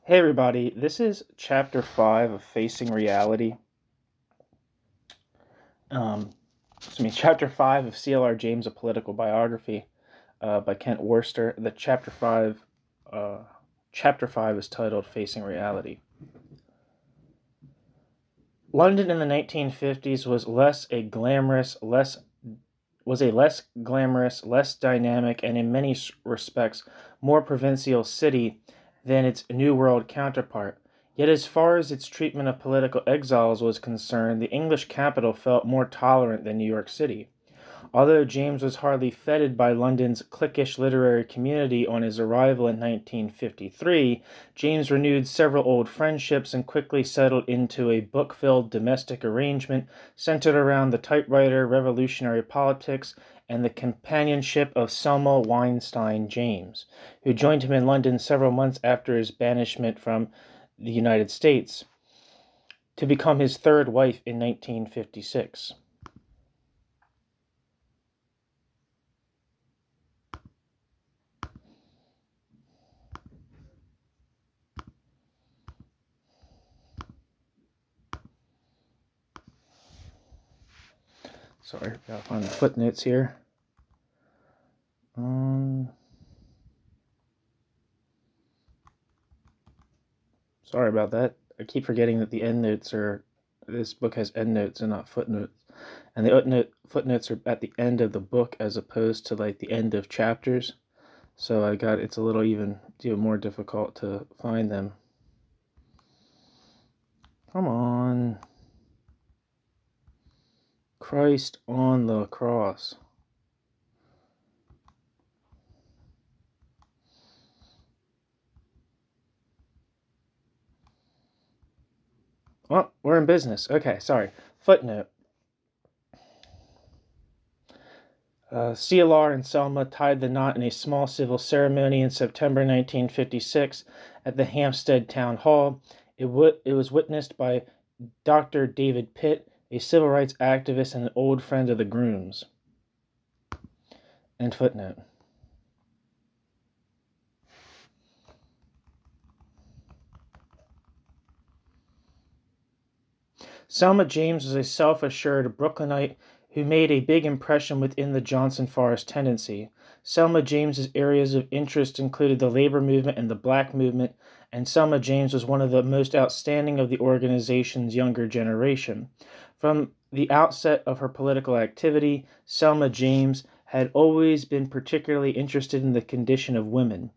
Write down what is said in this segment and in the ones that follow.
Hey everybody, this is chapter 5 of Facing Reality. Chapter 5 of C.L.R. James, A Political Biography by Kent Worcester. Chapter 5 is titled Facing Reality. London in the 1950s was a less glamorous, less dynamic, and in many respects more provincial city than its New World counterpart. Yet as far as its treatment of political exiles was concerned, the English capital felt more tolerant than New York City. Although James was hardly feted by London's cliquish literary community on his arrival in 1953, James renewed several old friendships and quickly settled into a book-filled domestic arrangement centered around the typewriter, revolutionary politics, and the companionship of Selma Weinstein James, who joined him in London several months after his banishment from the United States, to become his third wife in 1956. Sorry, gotta find the footnotes here. Sorry about that. I keep forgetting that the endnotes this book has endnotes and not footnotes. And the footnotes are at the end of the book as opposed to like the end of chapters. So it's a little even more difficult to find them. Come on. Christ on the cross. Well, we're in business. Okay, sorry. Footnote. CLR and Selma tied the knot in a small civil ceremony in September 1956 at the Hampstead Town Hall. It was witnessed by Dr. David Pitt, a civil rights activist and an old friend of the grooms. End footnote. Selma James was a self-assured Brooklynite who made a big impression within the Johnson Forest tendency. Selma James's areas of interest included the labor movement and the black movement, and Selma James was one of the most outstanding of the organization's younger generation. From the outset of her political activity, Selma James had always been particularly interested in the condition of women.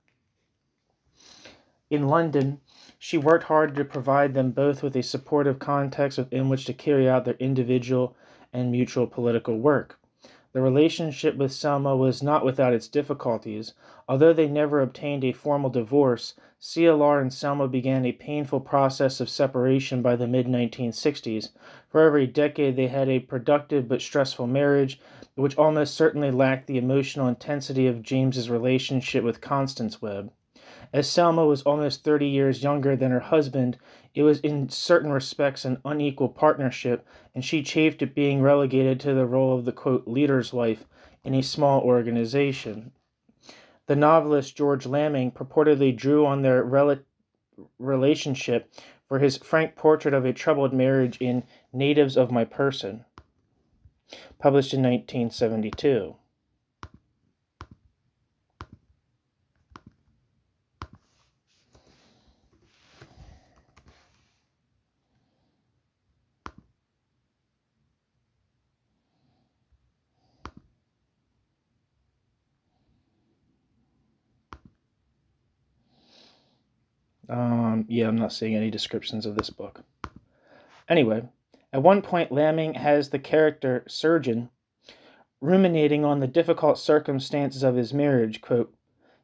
In London, she worked hard to provide them both with a supportive context within which to carry out their individual and mutual political work. The relationship with Selma was not without its difficulties. Although they never obtained a formal divorce, CLR and Selma began a painful process of separation by the mid-1960s. For over a decade, they had a productive but stressful marriage, which almost certainly lacked the emotional intensity of James's relationship with Constance Webb. As Selma was almost 30 years younger than her husband, it was in certain respects an unequal partnership, and she chafed at being relegated to the role of the, quote, leader's wife in a small organization. The novelist George Lamming purportedly drew on their relationship for his frank portrait of a troubled marriage in Natives of My Person, published in 1972. I'm not seeing any descriptions of this book. Anyway, at one point, Lamming has the character Surgeon ruminating on the difficult circumstances of his marriage. Quote,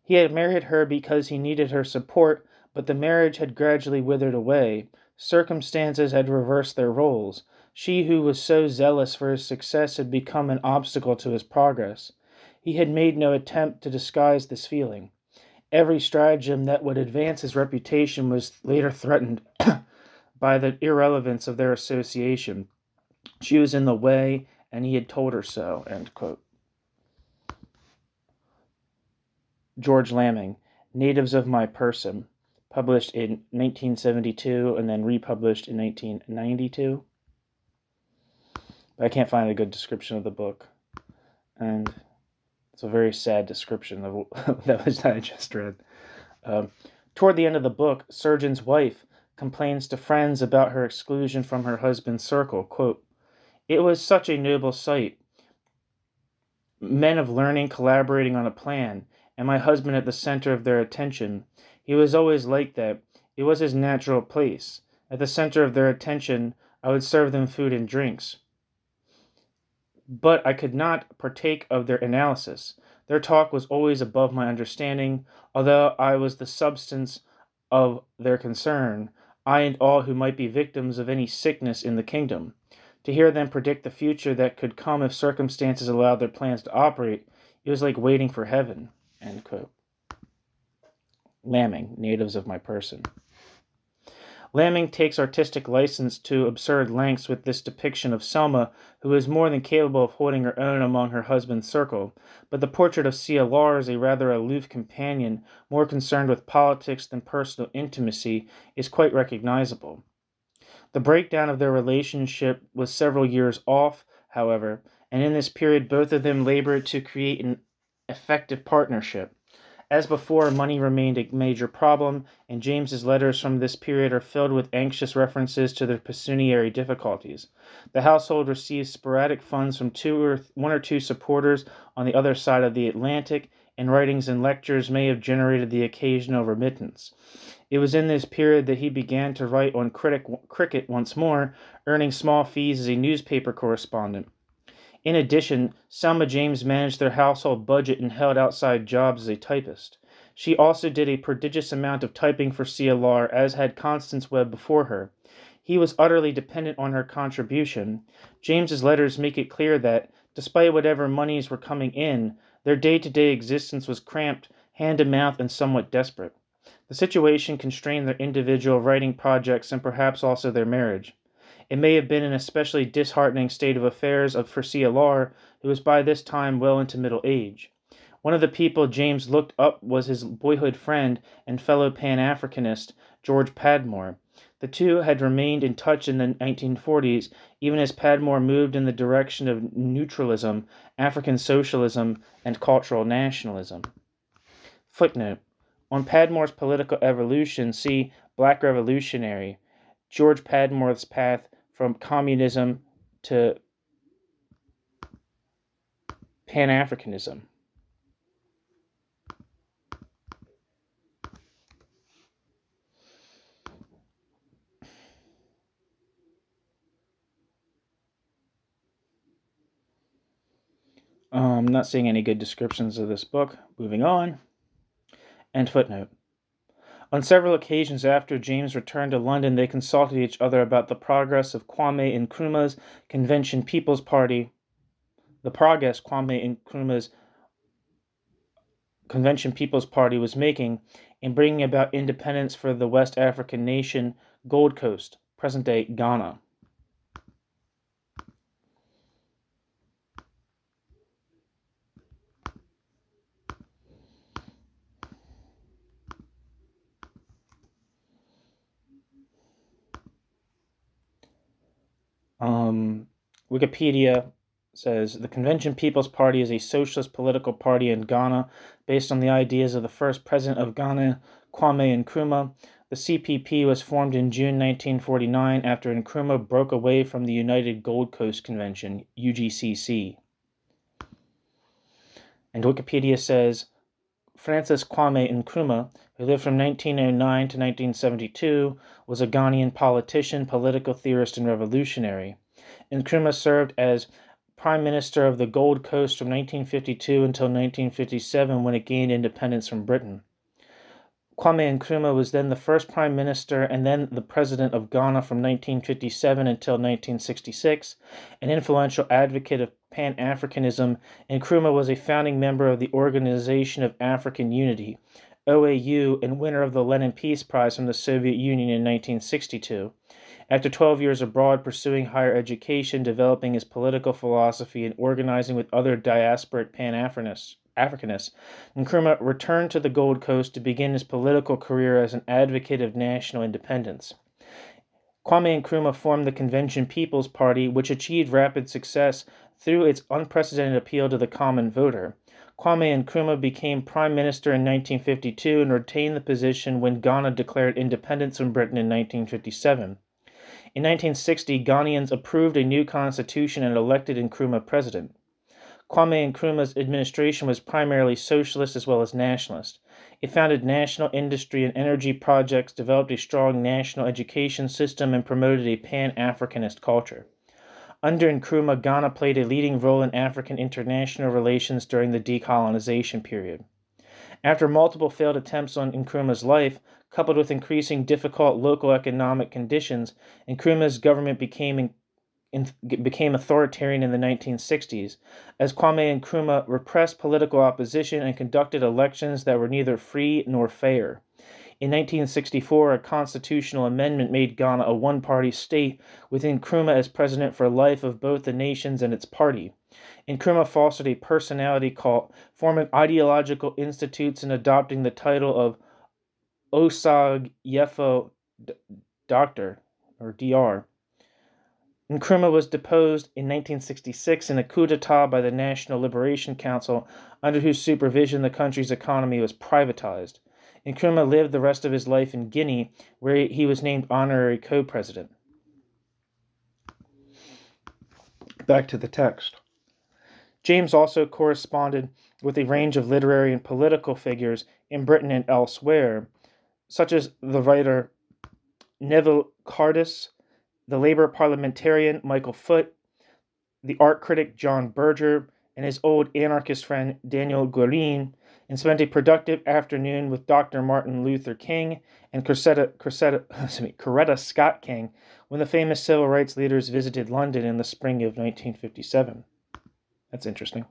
he had married her because he needed her support, but the marriage had gradually withered away. Circumstances had reversed their roles. She who was so zealous for his success had become an obstacle to his progress. He had made no attempt to disguise this feeling. Every stratagem that would advance his reputation was later threatened by the irrelevance of their association. She was in the way, and he had told her so. End quote. George Lamming, Natives of My Person, published in 1972 and then republished in 1992. But I can't find a good description of the book, and it's a very sad description of that I just read. Toward the end of the book, Surgeon's wife complains to friends about her exclusion from her husband's circle. Quote, "It was such a noble sight, men of learning collaborating on a plan, and my husband at the center of their attention. He was always like that. It was his natural place. At the center of their attention, I would serve them food and drinks. But I could not partake of their analysis. Their talk was always above my understanding, although I was the substance of their concern, I and all who might be victims of any sickness in the kingdom. To hear them predict the future that could come if circumstances allowed their plans to operate, it was like waiting for heaven." End quote. Lamming, Natives of My Person. Lamming takes artistic license to absurd lengths with this depiction of Selma, who is more than capable of holding her own among her husband's circle, but the portrait of CLR as a rather aloof companion, more concerned with politics than personal intimacy, is quite recognizable. The breakdown of their relationship was several years off, however, and in this period both of them labored to create an effective partnership. As before, money remained a major problem, and James's letters from this period are filled with anxious references to their pecuniary difficulties. The household received sporadic funds from one or two supporters on the other side of the Atlantic, and writings and lectures may have generated the occasional remittance. It was in this period that he began to write on cricket once more, earning small fees as a newspaper correspondent. In addition, Selma James managed their household budget and held outside jobs as a typist. She also did a prodigious amount of typing for CLR, as had Constance Webb before her. He was utterly dependent on her contribution. James's letters make it clear that, despite whatever monies were coming in, their day-to-day existence was cramped, hand-to-mouth, and somewhat desperate. The situation constrained their individual writing projects and perhaps also their marriage. It may have been an especially disheartening state of affairs for CLR, who was by this time well into middle age. One of the people James looked up was his boyhood friend and fellow Pan-Africanist, George Padmore. The two had remained in touch in the 1940s, even as Padmore moved in the direction of neutralism, African socialism, and cultural nationalism. Footnote: on Padmore's political evolution, see Black Revolutionary, George Padmore's path from communism to Pan-Africanism. I'm not seeing any good descriptions of this book. Moving on. End footnote. On several occasions after James returned to London, they consulted each other about the progress of Kwame Nkrumah's Convention People's Party, the progress Kwame Nkrumah's Convention People's Party was making in bringing about independence for the West African nation Gold Coast, present-day Ghana. Wikipedia says, the Convention People's Party is a socialist political party in Ghana based on the ideas of the first president of Ghana, Kwame Nkrumah. The CPP was formed in June 1949 after Nkrumah broke away from the United Gold Coast Convention, UGCC. And Wikipedia says, Francis Kwame Nkrumah, who lived from 1909 to 1972, was a Ghanaian politician, political theorist, and revolutionary. Nkrumah served as Prime Minister of the Gold Coast from 1952 until 1957 when it gained independence from Britain. Kwame Nkrumah was then the first Prime Minister and then the President of Ghana from 1957 until 1966. An influential advocate of Pan-Africanism, Nkrumah was a founding member of the Organization of African Unity, OAU, and winner of the Lenin Peace Prize from the Soviet Union in 1962. After 12 years abroad pursuing higher education, developing his political philosophy, and organizing with other diasporic Pan-Africanists, Africanist, Nkrumah returned to the Gold Coast to begin his political career as an advocate of national independence. Kwame Nkrumah formed the Convention People's Party, which achieved rapid success through its unprecedented appeal to the common voter. Kwame Nkrumah became Prime Minister in 1952 and retained the position when Ghana declared independence from Britain in 1957. In 1960, Ghanaians approved a new constitution and elected Nkrumah president. Kwame Nkrumah's administration was primarily socialist as well as nationalist. It founded national industry and energy projects, developed a strong national education system, and promoted a pan-Africanist culture. Under Nkrumah, Ghana played a leading role in African international relations during the decolonization period. After multiple failed attempts on Nkrumah's life, coupled with increasing difficult local economic conditions, Nkrumah's government became authoritarian in the 1960s, as Kwame Nkrumah repressed political opposition and conducted elections that were neither free nor fair. In 1964, a constitutional amendment made Ghana a one-party state, with Nkrumah as president for life of both the nations and its party. Nkrumah fostered a personality cult, forming ideological institutes and adopting the title of Osag Yefo Doctor, or Dr. Nkrumah was deposed in 1966 in a coup d'etat by the National Liberation Council, under whose supervision the country's economy was privatized. Nkrumah lived the rest of his life in Guinea, where he was named honorary co-president. Back to the text. James also corresponded with a range of literary and political figures in Britain and elsewhere, such as the writer Neville Cardus, the Labour parliamentarian Michael Foot, the art critic John Berger, and his old anarchist friend Daniel Guérin, and spent a productive afternoon with Dr. Martin Luther King and Coretta Scott King when the famous civil rights leaders visited London in the spring of 1957. That's interesting.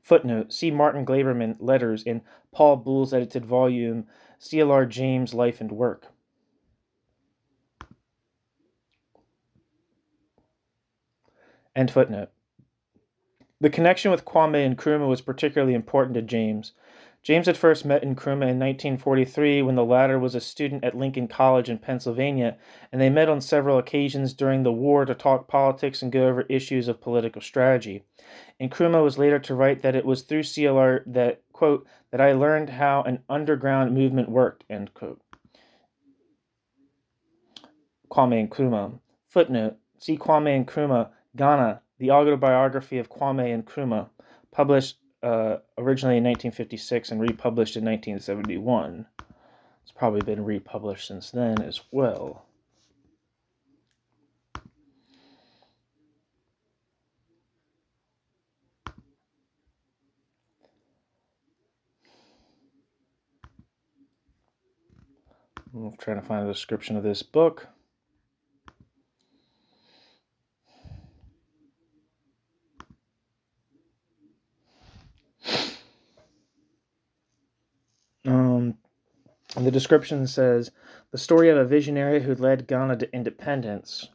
Footnote: see Martin Glaberman letters in Paul Boole's edited volume, CLR James Life and Work. End footnote. The connection with Kwame Nkrumah was particularly important to James. James had first met Nkrumah in 1943 when the latter was a student at Lincoln College in Pennsylvania, and they met on several occasions during the war to talk politics and go over issues of political strategy. Nkrumah was later to write that it was through CLR that, quote, that I learned how an underground movement worked, end quote. Kwame Nkrumah. Footnote: see Kwame Nkrumah, Ghana, the autobiography of Kwame Nkrumah, published originally in 1956 and republished in 1971. It's probably been republished since then as well. I'm trying to find a description of this book. The description says, the story of a visionary who led Ghana to independence.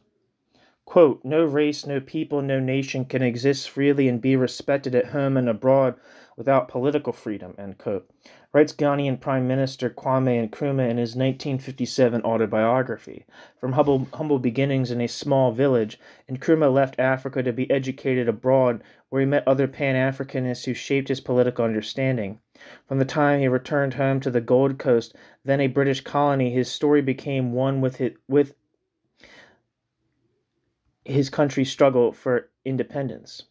Quote, no race, no people, no nation can exist freely and be respected at home and abroad without political freedom, end quote, writes Ghanaian Prime Minister Kwame Nkrumah in his 1957 autobiography. From humble beginnings in a small village, Nkrumah left Africa to be educated abroad, where he met other Pan-Africanists who shaped his political understanding. From the time he returned home to the Gold Coast, then a British colony, his story became one with his country's struggle for independence.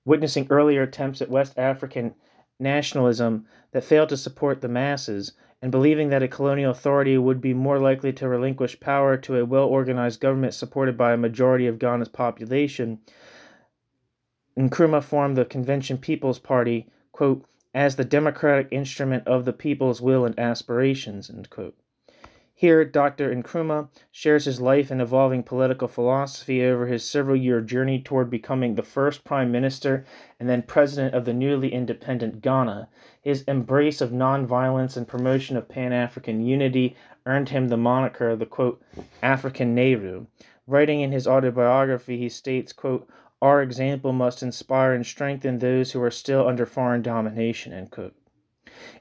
Witnessing earlier attempts at West African nationalism that failed to support the masses, and believing that a colonial authority would be more likely to relinquish power to a well-organized government supported by a majority of Ghana's population, Nkrumah formed the Convention People's Party, quote, as the democratic instrument of the people's will and aspirations, end quote. Here, Dr. Nkrumah shares his life and evolving political philosophy over his several-year journey toward becoming the first prime minister and then president of the newly independent Ghana. His embrace of nonviolence and promotion of Pan-African unity earned him the moniker, the, quote, African Nehru. Writing in his autobiography, he states, quote, Our example must inspire and strengthen those who are still under foreign domination, end quote.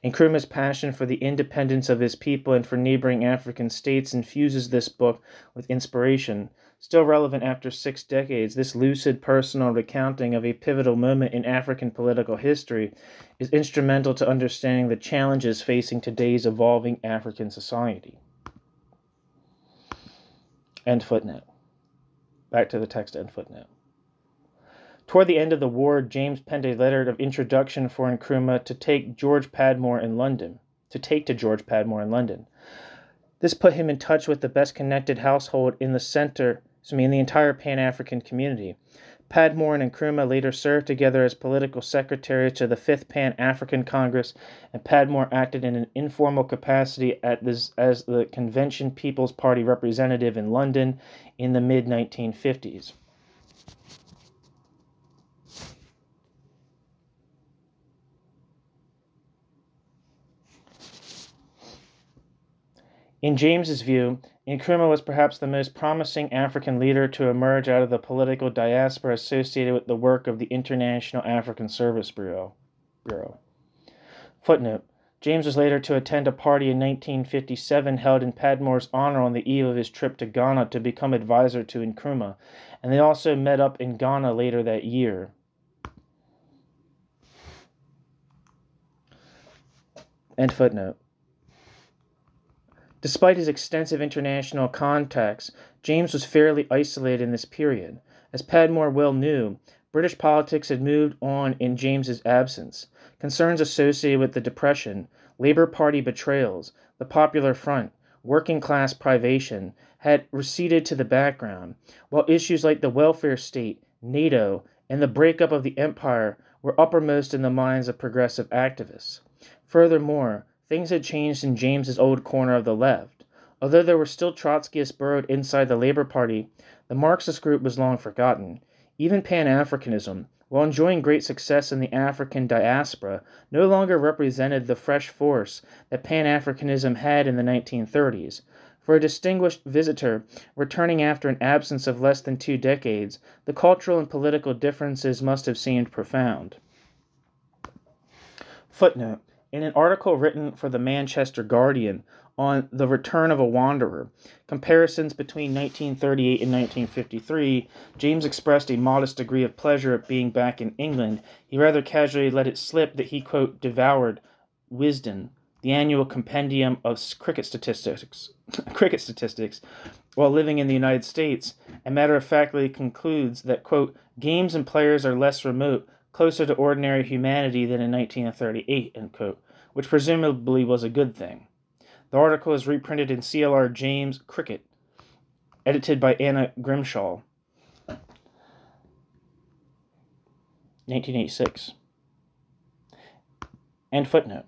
Nkrumah's passion for the independence of his people and for neighboring African states infuses this book with inspiration. Still relevant after 6 decades, this lucid personal recounting of a pivotal moment in African political history is instrumental to understanding the challenges facing today's evolving African society. End footnote. Back to the text, end footnote. Toward the end of the war, James penned a letter of introduction for Nkrumah to take to George Padmore in London. This put him in touch with the best-connected household in the entire Pan-African community. Padmore and Nkrumah later served together as political secretaries to the 5th Pan-African Congress, and Padmore acted in an informal capacity as the Convention People's Party representative in London in the mid-1950s. In James's view, Nkrumah was perhaps the most promising African leader to emerge out of the political diaspora associated with the work of the International African Service Bureau. Footnote. James was later to attend a party in 1957 held in Padmore's honor on the eve of his trip to Ghana to become advisor to Nkrumah, and they also met up in Ghana later that year. End footnote. Despite his extensive international contacts, James was fairly isolated in this period. As Padmore well knew, British politics had moved on in James's absence. Concerns associated with the Depression, Labour Party betrayals, the Popular Front, working-class privation had receded to the background, while issues like the welfare state, NATO, and the breakup of the empire were uppermost in the minds of progressive activists. Furthermore, things had changed in James's old corner of the left. Although there were still Trotskyists burrowed inside the Labour Party, the Marxist group was long forgotten. Even Pan-Africanism, while enjoying great success in the African diaspora, no longer represented the fresh force that Pan-Africanism had in the 1930s. For a distinguished visitor, returning after an absence of less than 2 decades, the cultural and political differences must have seemed profound. Footnote. In an article written for the Manchester Guardian on The Return of a Wanderer, Comparisons Between 1938 and 1953, James expressed a modest degree of pleasure at being back in England. He rather casually let it slip that he, quote, devoured Wisden, the annual compendium of cricket statistics, while living in the United States, and matter-of-factly concludes that, quote, games and players are less remote, closer to ordinary humanity than in 1938, end quote, which presumably was a good thing. The article is reprinted in CLR James Cricket, edited by Anna Grimshaw, 1986. End footnote.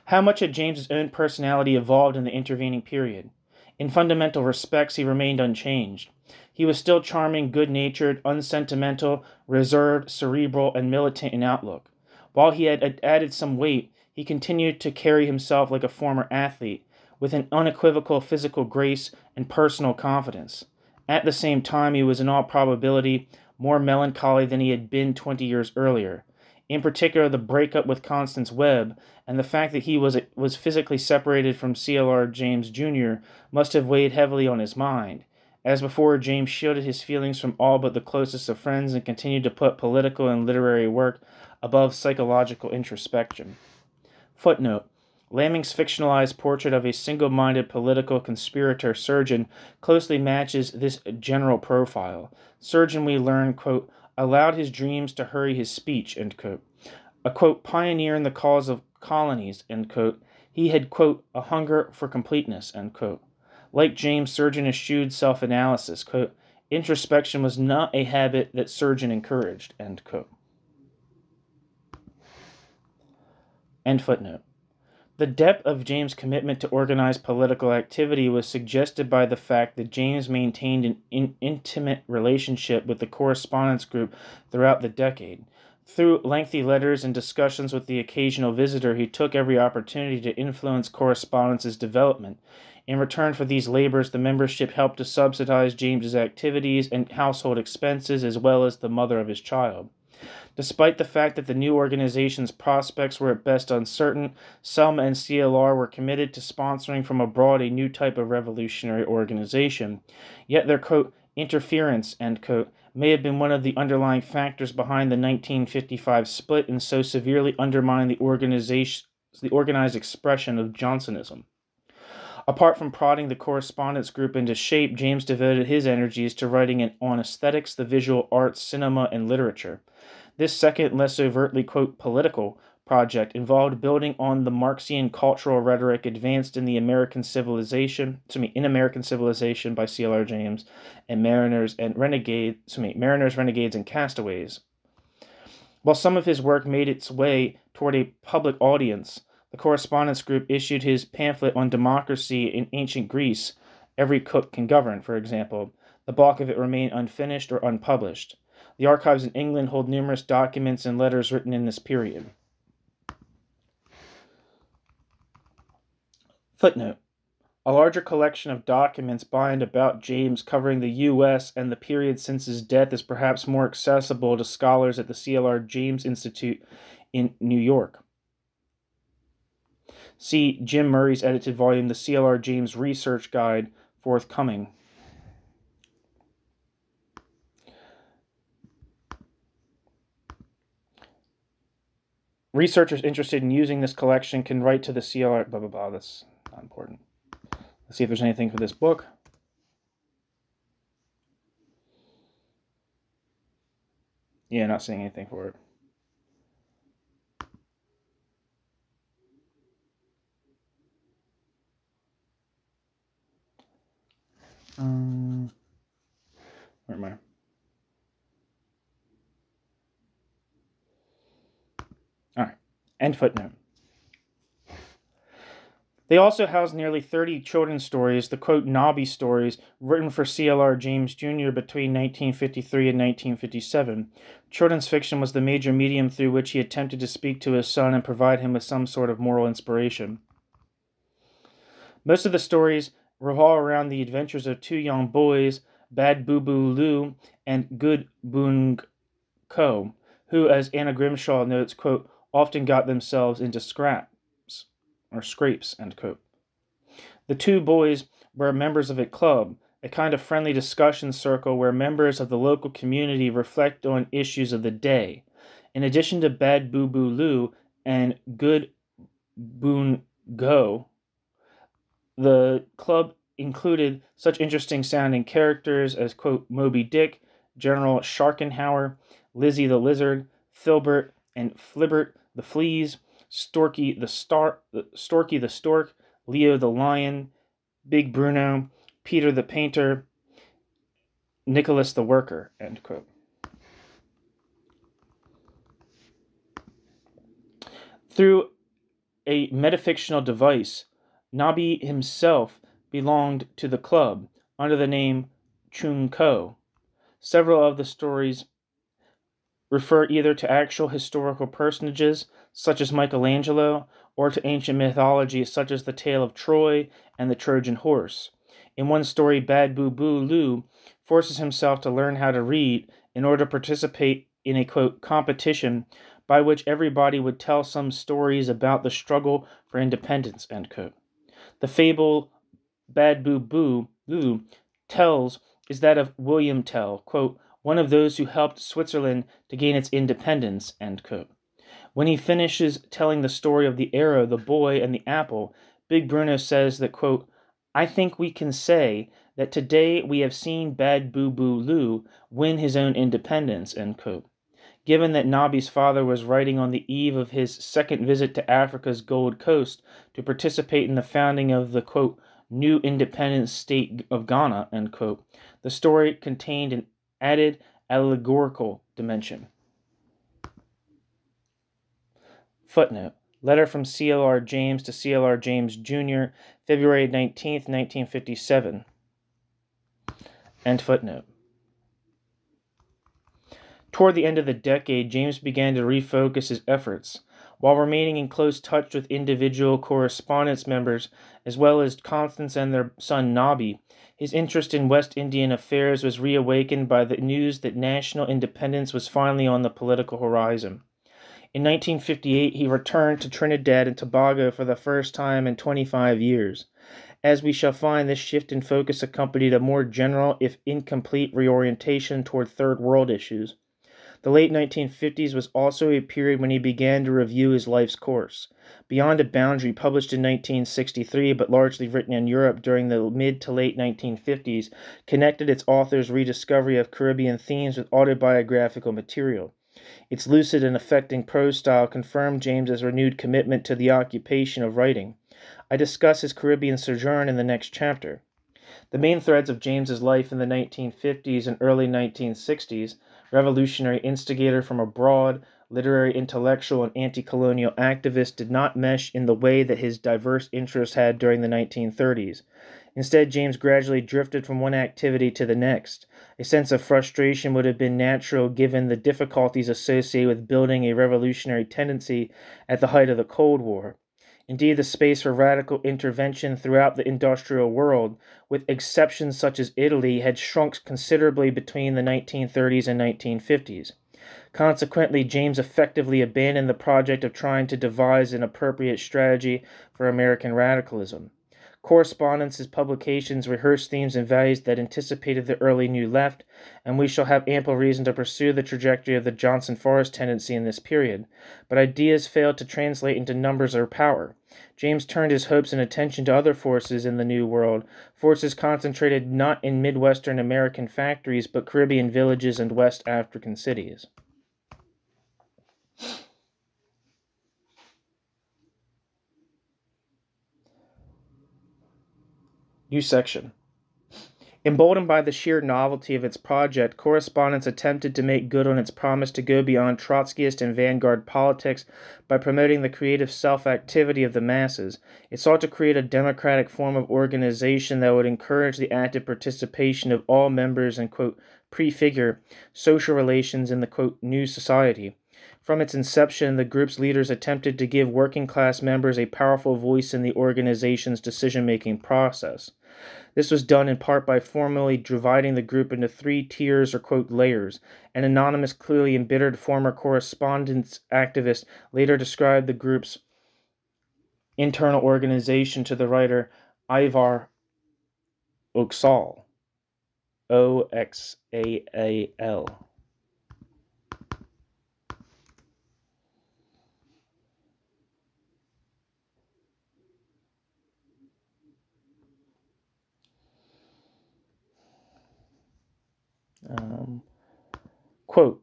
How much had James's own personality evolved in the intervening period? In fundamental respects, he remained unchanged. He was still charming, good-natured, unsentimental, reserved, cerebral, and militant in outlook. While he had added some weight, he continued to carry himself like a former athlete, with an unequivocal physical grace and personal confidence. At the same time, he was in all probability more melancholy than he had been 20 years earlier. In particular, the breakup with Constance Webb and the fact that he was physically separated from CLR James Jr. must have weighed heavily on his mind. As before, James shielded his feelings from all but the closest of friends and continued to put political and literary work above psychological introspection. Footnote. Lamming's fictionalized portrait of a single-minded political conspirator Surgeon closely matches this general profile. Surgeon, we learn, quote, allowed his dreams to hurry his speech, end quote. A, quote, pioneer in the cause of colonies, end quote. He had, quote, a hunger for completeness, end quote. Like James, Surgeon eschewed self-analysis, quote, introspection was not a habit that Surgeon encouraged, end quote. End footnote. The depth of James' commitment to organized political activity was suggested by the fact that James maintained an intimate relationship with the correspondence group throughout the decade. Through lengthy letters and discussions with the occasional visitor, he took every opportunity to influence correspondence's development. In return for these labors, the membership helped to subsidize James's activities and household expenses, as well as the mother of his child. Despite the fact that the new organization's prospects were at best uncertain, Selma and CLR were committed to sponsoring from abroad a new type of revolutionary organization. Yet their, quote, interference, end quote, may have been one of the underlying factors behind the 1955 split and so severely undermined the organized expression of Johnsonism. Apart from prodding the correspondence group into shape, James devoted his energies to writing on aesthetics, the visual arts, cinema, and literature. This second, less overtly, quote, political project involved building on the Marxian cultural rhetoric advanced in American Civilization by C.L.R. James and Mariners, Renegades, and Castaways. While some of his work made its way toward a public audience, the correspondence group issued his pamphlet on democracy in ancient Greece, Every Cook Can Govern, for example. The bulk of it remained unfinished or unpublished. The archives in England hold numerous documents and letters written in this period. Footnote. A larger collection of documents by and about James covering the U.S. and the period since his death is perhaps more accessible to scholars at the C.L.R. James Institute in New York. See Jim Murray's edited volume, The C.L.R. James Research Guide, forthcoming. Researchers interested in using this collection can write to the CLR, blah, blah, blah. That's not important. Let's see if there's anything for this book. Yeah, not seeing anything for it. Where am I? All right. End footnote. They also house nearly 30 children's stories, the quote Nobby stories, written for C.L.R. James Jr. between 1953 and 1957. Children's fiction was the major medium through which he attempted to speak to his son and provide him with some sort of moral inspiration. Most of the stories revolve around the adventures of two young boys, Bad Boo Boo Lou and Good Boong Ko, who, as Anna Grimshaw notes, quote, often got themselves into scrapes, end quote. The two boys were members of a club, a kind of friendly discussion circle where members of the local community reflect on issues of the day. In addition to Bad Boo Boo Lou and Good Boon Go, the club included such interesting sounding characters as, quote, Moby Dick, General Sharkenhauer, Lizzie the Lizard, Filbert and Flibbert the Fleas, Storky the Stork, Leo the Lion, Big Bruno, Peter the Painter, Nicholas the Worker, end quote. Through a metafictional device, Nobby himself belonged to the club under the name Chung Ko. Several of the stories refer either to actual historical personages, such as Michelangelo, or to ancient mythology, such as the tale of Troy and the Trojan horse. In one story, Bad Boo Boo Lou forces himself to learn how to read in order to participate in a, quote, competition by which everybody would tell some stories about the struggle for independence, end quote. The fable Bad Boo Boo Lou tells is that of William Tell, quote, one of those who helped Switzerland to gain its independence, end quote. When he finishes telling the story of the arrow, the boy, and the apple, Big Bruno says that, quote, I think we can say that today we have seen Bad Boo Boo Lou win his own independence, end quote. Given that Nobby's father was writing on the eve of his second visit to Africa's Gold Coast to participate in the founding of the, quote, new independent state of Ghana, end quote, the story contained an added allegorical dimension. Footnote. Letter from C.L.R. James to C.L.R. James Jr., February 19th, 1957. End footnote. Toward the end of the decade, James began to refocus his efforts. While remaining in close touch with individual correspondence members, as well as Constance and their son Nobby, his interest in West Indian affairs was reawakened by the news that national independence was finally on the political horizon. In 1958, he returned to Trinidad and Tobago for the first time in 25 years. As we shall find, this shift in focus accompanied a more general, if incomplete, reorientation toward Third World issues. The late 1950s was also a period when he began to review his life's course. Beyond a Boundary, published in 1963 but largely written in Europe during the mid to late 1950s, connected its author's rediscovery of Caribbean themes with autobiographical material. Its lucid and affecting prose style confirmed James's renewed commitment to the occupation of writing. I discuss his Caribbean sojourn in the next chapter. The main threads of James's life in the 1950s and early 1960s, revolutionary instigator from abroad, literary intellectual, and anti-colonial activist, did not mesh in the way that his diverse interests had during the 1930s. Instead, James gradually drifted from one activity to the next. A sense of frustration would have been natural given the difficulties associated with building a revolutionary tendency at the height of the Cold War. Indeed, the space for radical intervention throughout the industrial world, with exceptions such as Italy, had shrunk considerably between the 1930s and 1950s. Consequently, James effectively abandoned the project of trying to devise an appropriate strategy for American radicalism. Correspondence, his publications rehearsed themes and values that anticipated the early New Left, and we shall have ample reason to pursue the trajectory of the Johnson Forrest tendency in this period. But ideas failed to translate into numbers or power. James turned his hopes and attention to other forces in the New World, forces concentrated not in Midwestern American factories, but Caribbean villages and West African cities. New section. Emboldened by the sheer novelty of its project, Correspondence attempted to make good on its promise to go beyond Trotskyist and vanguard politics by promoting the creative self-activity of the masses. It sought to create a democratic form of organization that would encourage the active participation of all members and, quote, prefigure social relations in the, quote, new society. From its inception, the group's leaders attempted to give working-class members a powerful voice in the organization's decision-making process. This was done in part by formally dividing the group into 3 tiers or, quote, layers. An anonymous, clearly embittered former correspondence activist later described the group's internal organization to the writer Ivar Oxaal, Oxaal. Quote,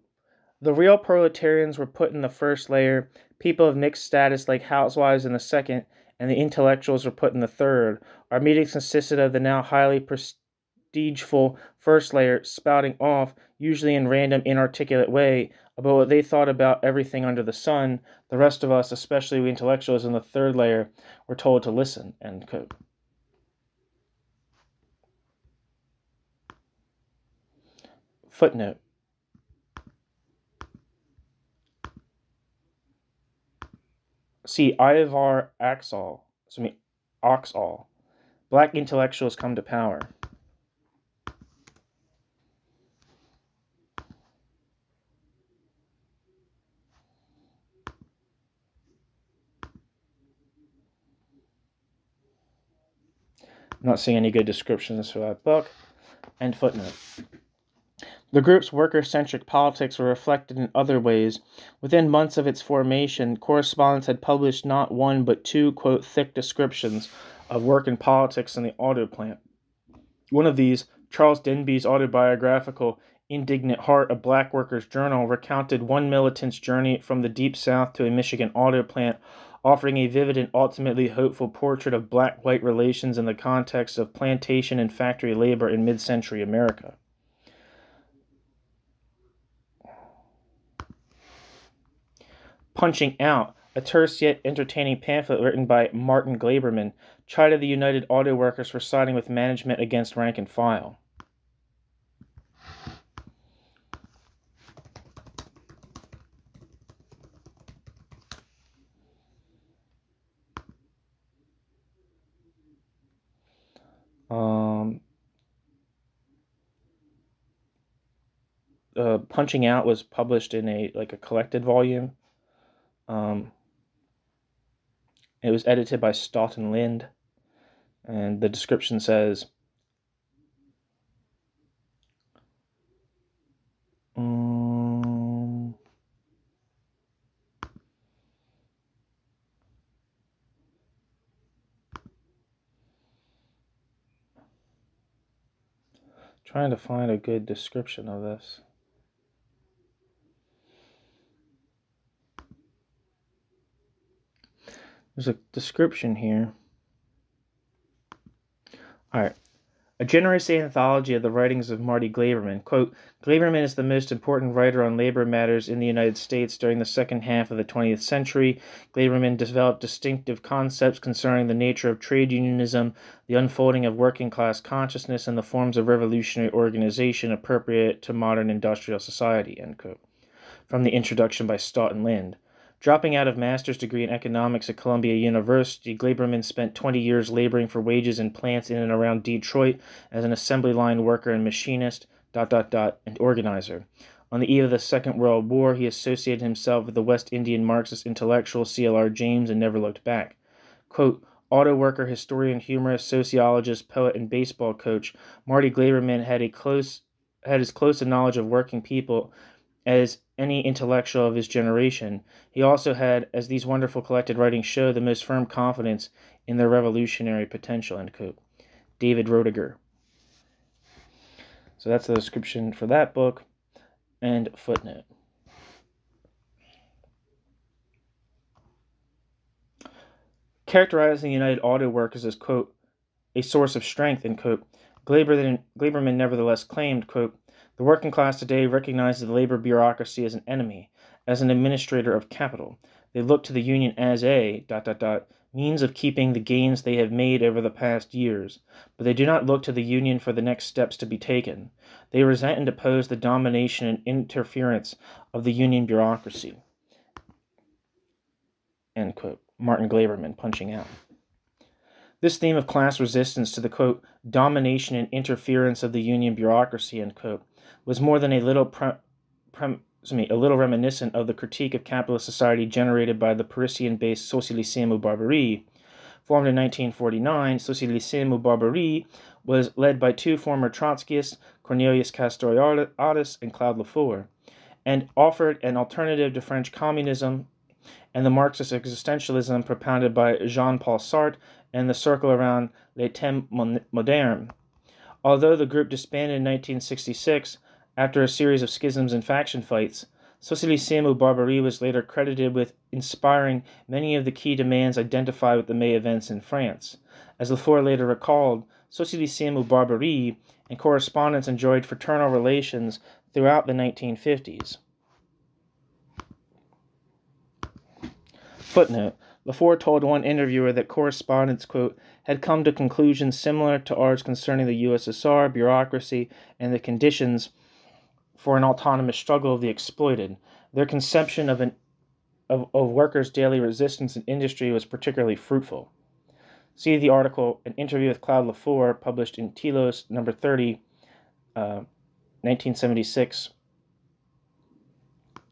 the real proletarians were put in the first layer, people of mixed status like housewives in the second, and the intellectuals were put in the third. Our meetings consisted of the now highly prestigeful first layer spouting off, usually in random inarticulate way, about what they thought about everything under the sun. The rest of us, especially we intellectuals in the third layer, were told to listen, end quote. Footnote. See Ivar Oxaal, Black Intellectuals Come to Power. I'm not seeing any good descriptions for that book. End footnote. The group's worker-centric politics were reflected in other ways. Within months of its formation, Correspondence had published not one but 2, quote, thick descriptions of work and politics in the auto plant. One of these, Charles Denby's autobiographical Indignant Heart, a Black Worker's Journal, recounted one militant's journey from the Deep South to a Michigan auto plant, offering a vivid and ultimately hopeful portrait of black-white relations in the context of plantation and factory labor in mid-century America. Punching Out, a terse yet entertaining pamphlet written by Martin Glaberman, chided the United Auto Workers for siding with management against rank and file. Punching Out was published in a collected volume. It was edited by Stoughton Lind, and the description says, trying to find a good description of this. There's a description here. All right. A generous anthology of the writings of Marty Glaberman. Quote, Glaberman is the most important writer on labor matters in the United States during the second half of the 20th century. Glaberman developed distinctive concepts concerning the nature of trade unionism, the unfolding of working class consciousness, and the forms of revolutionary organization appropriate to modern industrial society, end quote. From the introduction by Stoughton Lind. Dropping out of master's degree in economics at Columbia University, Glaberman spent 20 years laboring for wages in plants in and around Detroit as an assembly line worker and machinist, and organizer. On the eve of the Second World War, he associated himself with the West Indian Marxist intellectual C.L.R. James and never looked back. Quote, auto worker, historian, humorist, sociologist, poet, and baseball coach, Marty Glaberman had as close a knowledge of working people as any intellectual of his generation. He also had, as these wonderful collected writings show, the most firm confidence in their revolutionary potential, end quote. David Roediger. So that's the description for that book, and footnote. Characterizing the United Auto Workers as, quote, a source of strength, end quote, Glaberman nevertheless claimed, quote, the working class today recognizes the labor bureaucracy as an enemy, as an administrator of capital. They look to the union as a, means of keeping the gains they have made over the past years, but they do not look to the union for the next steps to be taken. They resent and oppose the domination and interference of the union bureaucracy. End quote. Martin Glaberman, Punching Out. This theme of class resistance to the, quote, domination and interference of the union bureaucracy, end quote, was more than a little reminiscent of the critique of capitalist society generated by the Parisian-based Socialisme ou Barbarie. Formed in 1949, Socialisme ou Barbarie was led by two former Trotskyists, Cornelius Castoriadis and Claude Lafleur, and offered an alternative to French communism and the Marxist existentialism propounded by Jean-Paul Sartre and the circle around Les Temps Modernes. Although the group disbanded in 1966 after a series of schisms and faction fights, Socialisme ou Barbarie was later credited with inspiring many of the key demands identified with the May events in France. As Lafleur later recalled, Socialisme ou Barbarie and correspondents enjoyed fraternal relations throughout the 1950s. Footnote. Lafleur told one interviewer that correspondents, quote, had come to conclusions similar to ours concerning the USSR, bureaucracy, and the conditions for an autonomous struggle of the exploited. Their conception of workers' daily resistance in industry was particularly fruitful. See the article, An Interview with Claude Lafleur, published in Telos, number 30, 1976 to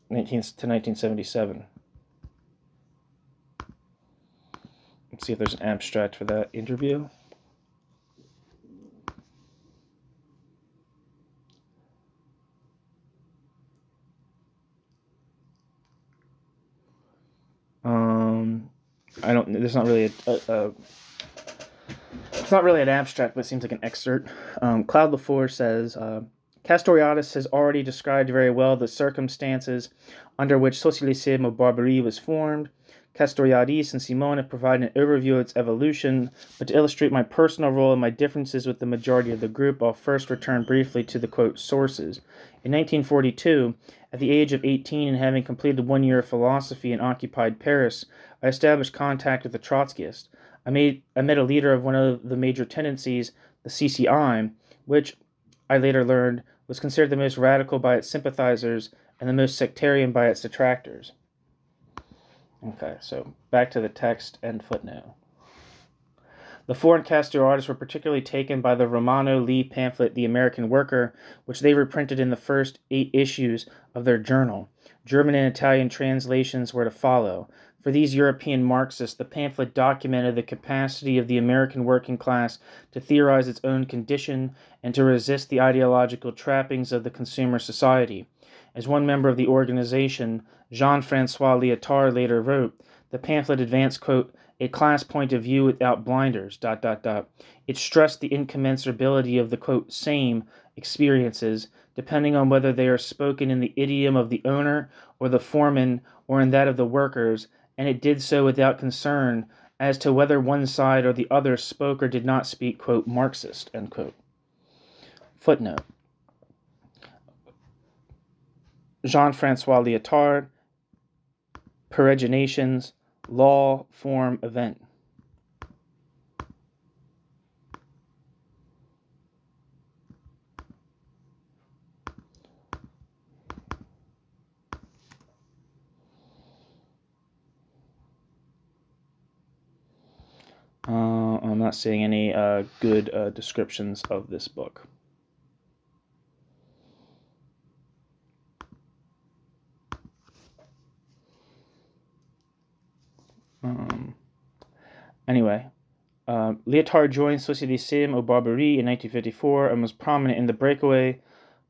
1977. Let's see if there's an abstract for that interview. There's not really it's not really an abstract, but it seems like an excerpt. Claude Lafleur says, Castoriadis has already described very well the circumstances under which Socialisme ou Barbarie was formed. Castoriadis and Simon have provided an overview of its evolution, but to illustrate my personal role and my differences with the majority of the group, I'll first return briefly to the, quote, sources. In 1942, at the age of 18 and having completed 1 year of philosophy in occupied Paris, I established contact with a Trotskyist. I met a leader of one of the major tendencies, the CCI, which I later learned was considered the most radical by its sympathizers and the most sectarian by its detractors. Okay, so back to the text and footnote. The foreign Castro artists were particularly taken by the Romano Lee pamphlet The American Worker, which they reprinted in the first 8 issues of their journal. German and Italian translations were to follow. For these European Marxists, the pamphlet documented the capacity of the American working class to theorize its own condition and to resist the ideological trappings of the consumer society. As one member of the organization, Jean-Francois Lyotard, later wrote, the pamphlet advanced, quote, a class point of view without blinders, ... It stressed the incommensurability of the, quote, same experiences, depending on whether they are spoken in the idiom of the owner or the foreman or in that of the workers, and it did so without concern as to whether one side or the other spoke or did not speak, quote, Marxist, end quote. Footnote. Jean-Francois Lyotard, Peregrinations, Law, Form, Event. I'm not seeing any good descriptions of this book. Anyway, Lyotard joined Société Sim au Barbarie in 1954 and was prominent in the breakaway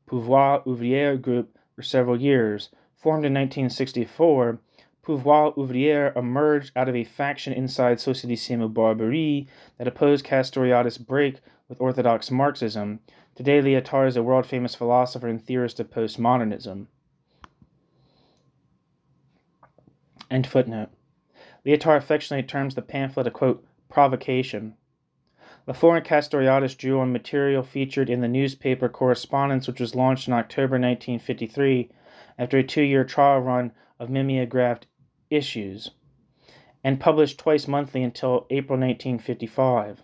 Pouvoir Ouvrier group for several years. Formed in 1964, Pouvoir Ouvrier emerged out of a faction inside Société Sim au Barbarie that opposed Castoriadis' break with orthodox Marxism. Today, Lyotard is a world-famous philosopher and theorist of postmodernism. End footnote. Lyotard affectionately terms the pamphlet a, quote, provocation. The foreign Castoriadis drew on material featured in the newspaper Correspondence, which was launched in October 1953 after a 2-year trial run of mimeographed issues, and published twice monthly until April 1955.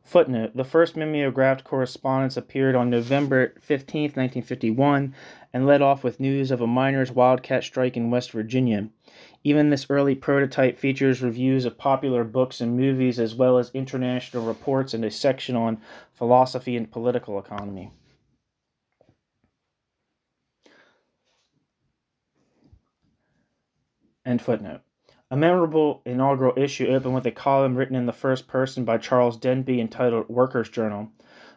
Footnote. The first mimeographed correspondence appeared on November 15, 1951, and led off with news of a miners' wildcat strike in West Virginia. Even this early prototype features reviews of popular books and movies, as well as international reports and a section on philosophy and political economy. End footnote. A memorable inaugural issue opened with a column written in the first person by Charles Denby entitled Workers' Journal.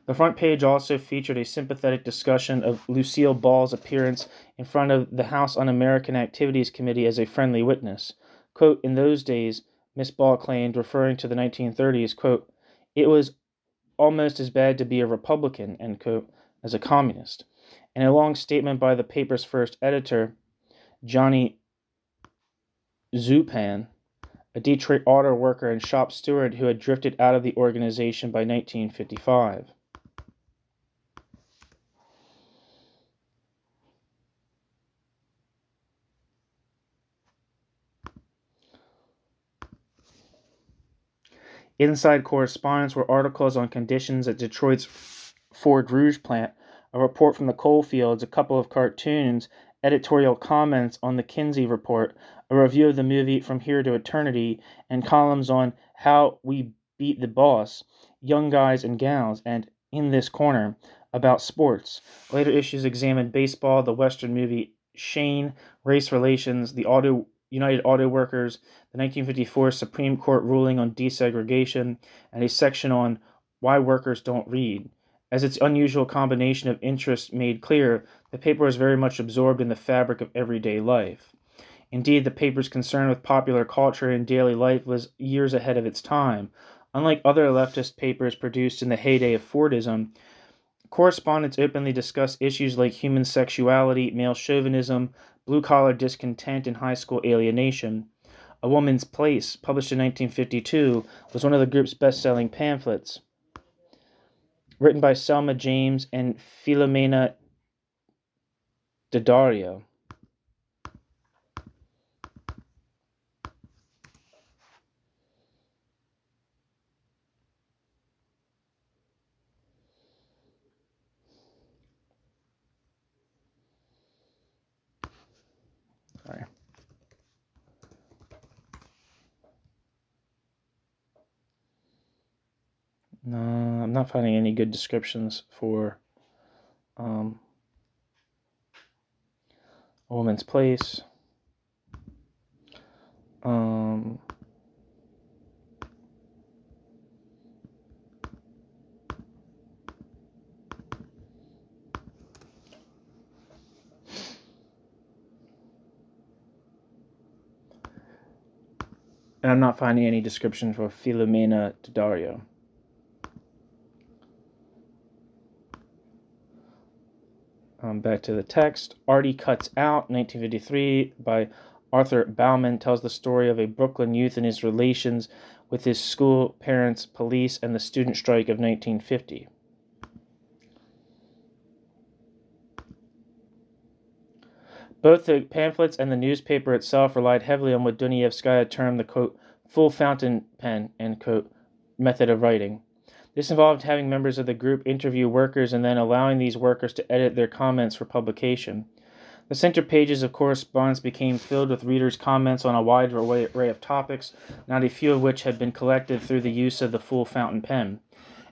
The front page also featured a sympathetic discussion of Lucille Ball's appearance in front of the House Un-American Activities Committee as a friendly witness. Quote, in those days, Miss Ball claimed, referring to the 1930s, quote, it was almost as bad to be a Republican, end quote, as a communist. In a long statement by the paper's first editor, Johnny Zupan, a Detroit auto worker and shop steward who had drifted out of the organization by 1955. Inside correspondence were articles on conditions at Detroit's Ford Rouge plant, a report from the coal fields, a couple of cartoons, editorial comments on the Kinsey report, a review of the movie From Here to Eternity, and columns on How We Beat the Boss, Young Guys and Gals, and In This Corner, about sports. Later issues examined baseball, the Western movie Shane, race relations, the United Auto Workers, the 1954 Supreme Court ruling on desegregation, and a section on Why Workers Don't Read. As its unusual combination of interests made clear, the paper was very much absorbed in the fabric of everyday life. Indeed, the paper's concern with popular culture and daily life was years ahead of its time. Unlike other leftist papers produced in the heyday of Fordism, correspondents openly discussed issues like human sexuality, male chauvinism, blue-collar discontent, and high school alienation. A Woman's Place, published in 1952, was one of the group's best-selling pamphlets. Written by Selma James and Filomena Daddario. Sorry. No, I'm not finding any good descriptions for a woman's place. And I'm not finding any description for Filomena Daddario. Back to the text. Artie Cuts Out, 1953, by Arthur Bauman, tells the story of a Brooklyn youth and his relations with his school, parents, police, and the student strike of 1950. Both the pamphlets and the newspaper itself relied heavily on what Dunayevskaya termed the, quote, full fountain pen, end quote, method of writing. This involved having members of the group interview workers and then allowing these workers to edit their comments for publication. The center pages of correspondence became filled with readers' comments on a wide array of topics, not a few of which had been collected through the use of the full fountain pen.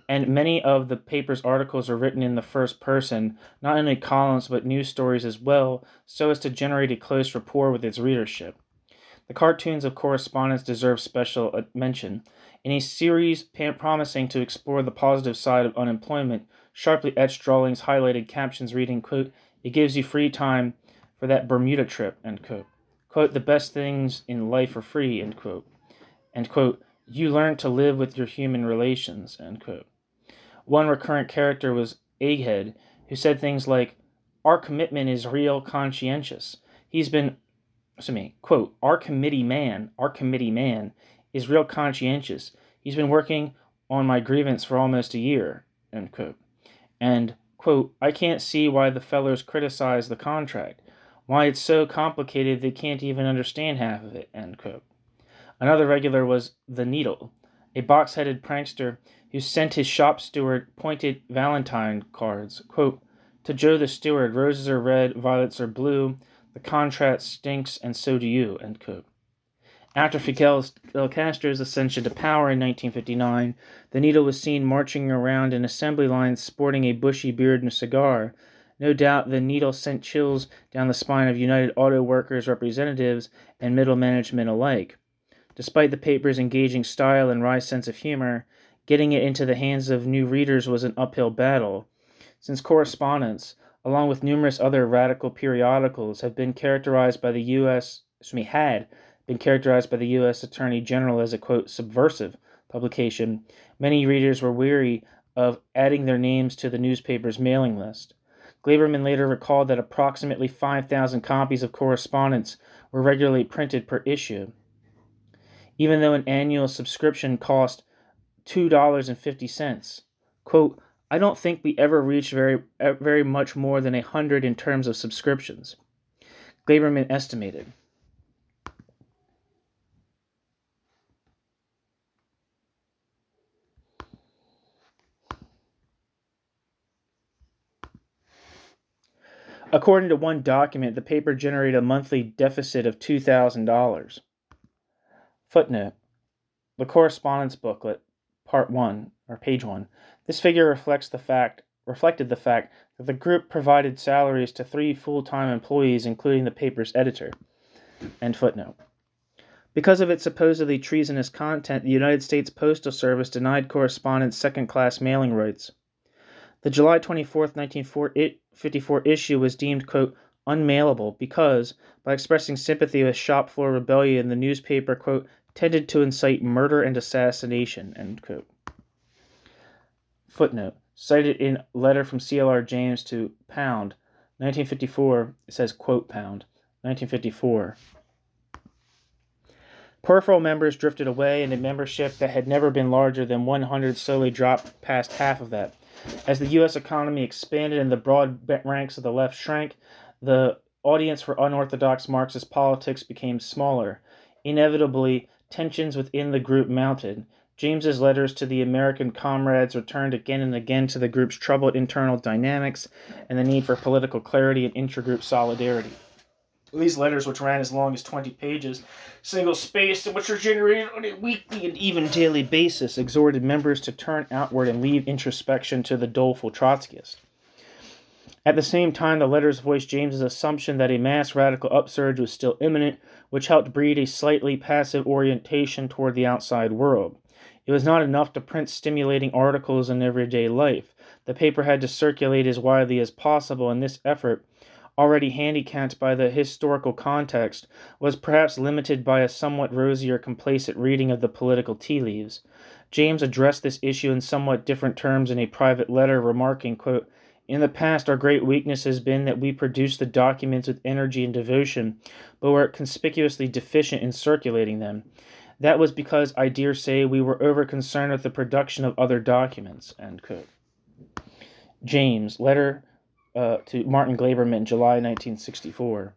And many of the paper's articles are written in the first person, not only columns but news stories as well, so as to generate a close rapport with its readership. The cartoons of correspondence deserve special mention. In a series promising to explore the positive side of unemployment, sharply etched drawings highlighted captions reading, quote, it gives you free time for that Bermuda trip, end quote. Quote, the best things in life are free, end quote. And quote, you learn to live with your human relations, end quote. One recurrent character was Egghead, who said things like, our commitment is real conscientious. Quote, our committee man is real conscientious. He's been working on my grievance for almost a year, end quote. And, quote, I can't see why the fellows criticize the contract, why it's so complicated they can't even understand half of it, end quote. Another regular was The Needle, a box-headed prankster who sent his shop steward pointed Valentine cards, quote, to Joe the steward, roses are red, violets are blue, the contract stinks, and so do you, end quote. After Fidel Castro's ascension to power in 1959, the Needle was seen marching around in assembly lines sporting a bushy beard and a cigar. No doubt the Needle sent chills down the spine of United Auto Workers representatives and middle management alike. Despite the paper's engaging style and wry sense of humor, getting it into the hands of new readers was an uphill battle. Since correspondence, along with numerous other radical periodicals, had been characterized by the U.S. Attorney General as a, quote, subversive publication, many readers were weary of adding their names to the newspaper's mailing list. Glaberman later recalled that approximately 5,000 copies of correspondence were regularly printed per issue. Even though an annual subscription cost $2.50. Quote, I don't think we ever reached very much more than 100 in terms of subscriptions, Glaberman estimated. According to one document, the paper generated a monthly deficit of $2,000. Footnote. The correspondence booklet, part 1, or page 1. This figure reflected the fact that the group provided salaries to 3 full-time employees, including the paper's editor. End footnote. Because of its supposedly treasonous content, the United States Postal Service denied correspondence second-class mailing rights. The July 24, 1954 issue was deemed, quote, unmailable because, by expressing sympathy with shop floor rebellion, the newspaper, quote, tended to incite murder and assassination, end quote. Footnote. Cited in letter from C.L.R. James to Pound, 1954, it says, quote, Pound, 1954. Peripheral members drifted away, and a membership that had never been larger than 100 slowly dropped past half of that. As the U.S. economy expanded and the broad ranks of the left shrank, the audience for unorthodox Marxist politics became smaller. Inevitably, tensions within the group mounted. James's letters to the American comrades returned again and again to the group's troubled internal dynamics and the need for political clarity and intragroup solidarity. These letters, which ran as long as 20 pages, single-spaced, and which were generated on a weekly and even daily basis, exhorted members to turn outward and leave introspection to the doleful Trotskyist. At the same time, the letters voiced James's assumption that a mass radical upsurge was still imminent, which helped breed a slightly passive orientation toward the outside world. It was not enough to print stimulating articles in everyday life. The paper had to circulate as widely as possible, and this effort, already handicapped by the historical context, was perhaps limited by a somewhat rosy or complacent reading of the political tea leaves. James addressed this issue in somewhat different terms in a private letter, remarking, quote, "In the past, our great weakness has been that we produced the documents with energy and devotion, but were conspicuously deficient in circulating them. That was because, I dare say, we were over-concerned with the production of other documents." End quote. James, letter to Martin Glaberman, July 1964.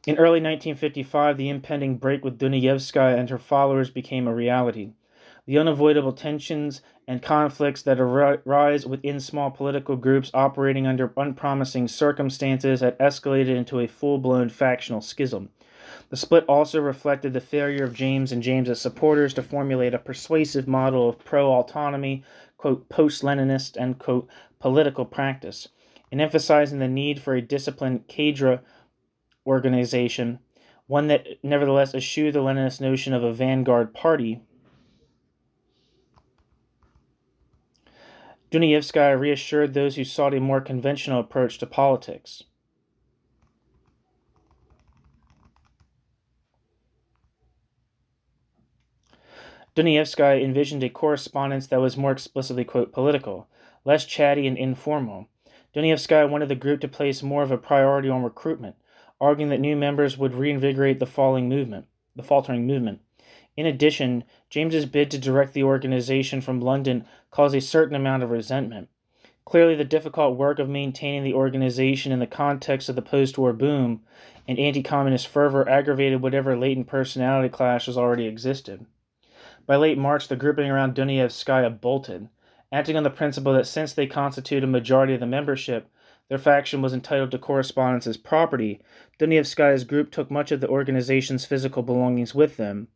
In early 1955, the impending break with Dunayevskaya and her followers became a reality. The unavoidable tensions and conflicts that arise within small political groups operating under unpromising circumstances had escalated into a full-blown factional schism. The split also reflected the failure of James and James's supporters to formulate a persuasive model of pro-autonomy, quote, post-Leninist, end quote, political practice, in emphasizing the need for a disciplined cadre organization, one that nevertheless eschewed the Leninist notion of a vanguard party. Dunayevskaya reassured those who sought a more conventional approach to politics. Dunayevskaya envisioned a correspondence that was more explicitly, quote, political, less chatty and informal. Dunayevskaya wanted the group to place more of a priority on recruitment, arguing that new members would reinvigorate the faltering movement. In addition, James's bid to direct the organization from London caused a certain amount of resentment. Clearly, the difficult work of maintaining the organization in the context of the post-war boom and anti-communist fervor aggravated whatever latent personality clashes already existed. By late March, the grouping around Dunayevskaya bolted, acting on the principle that since they constituted a majority of the membership, their faction was entitled to correspondence as property. Dunayevskaya's group took much of the organization's physical belongings with them.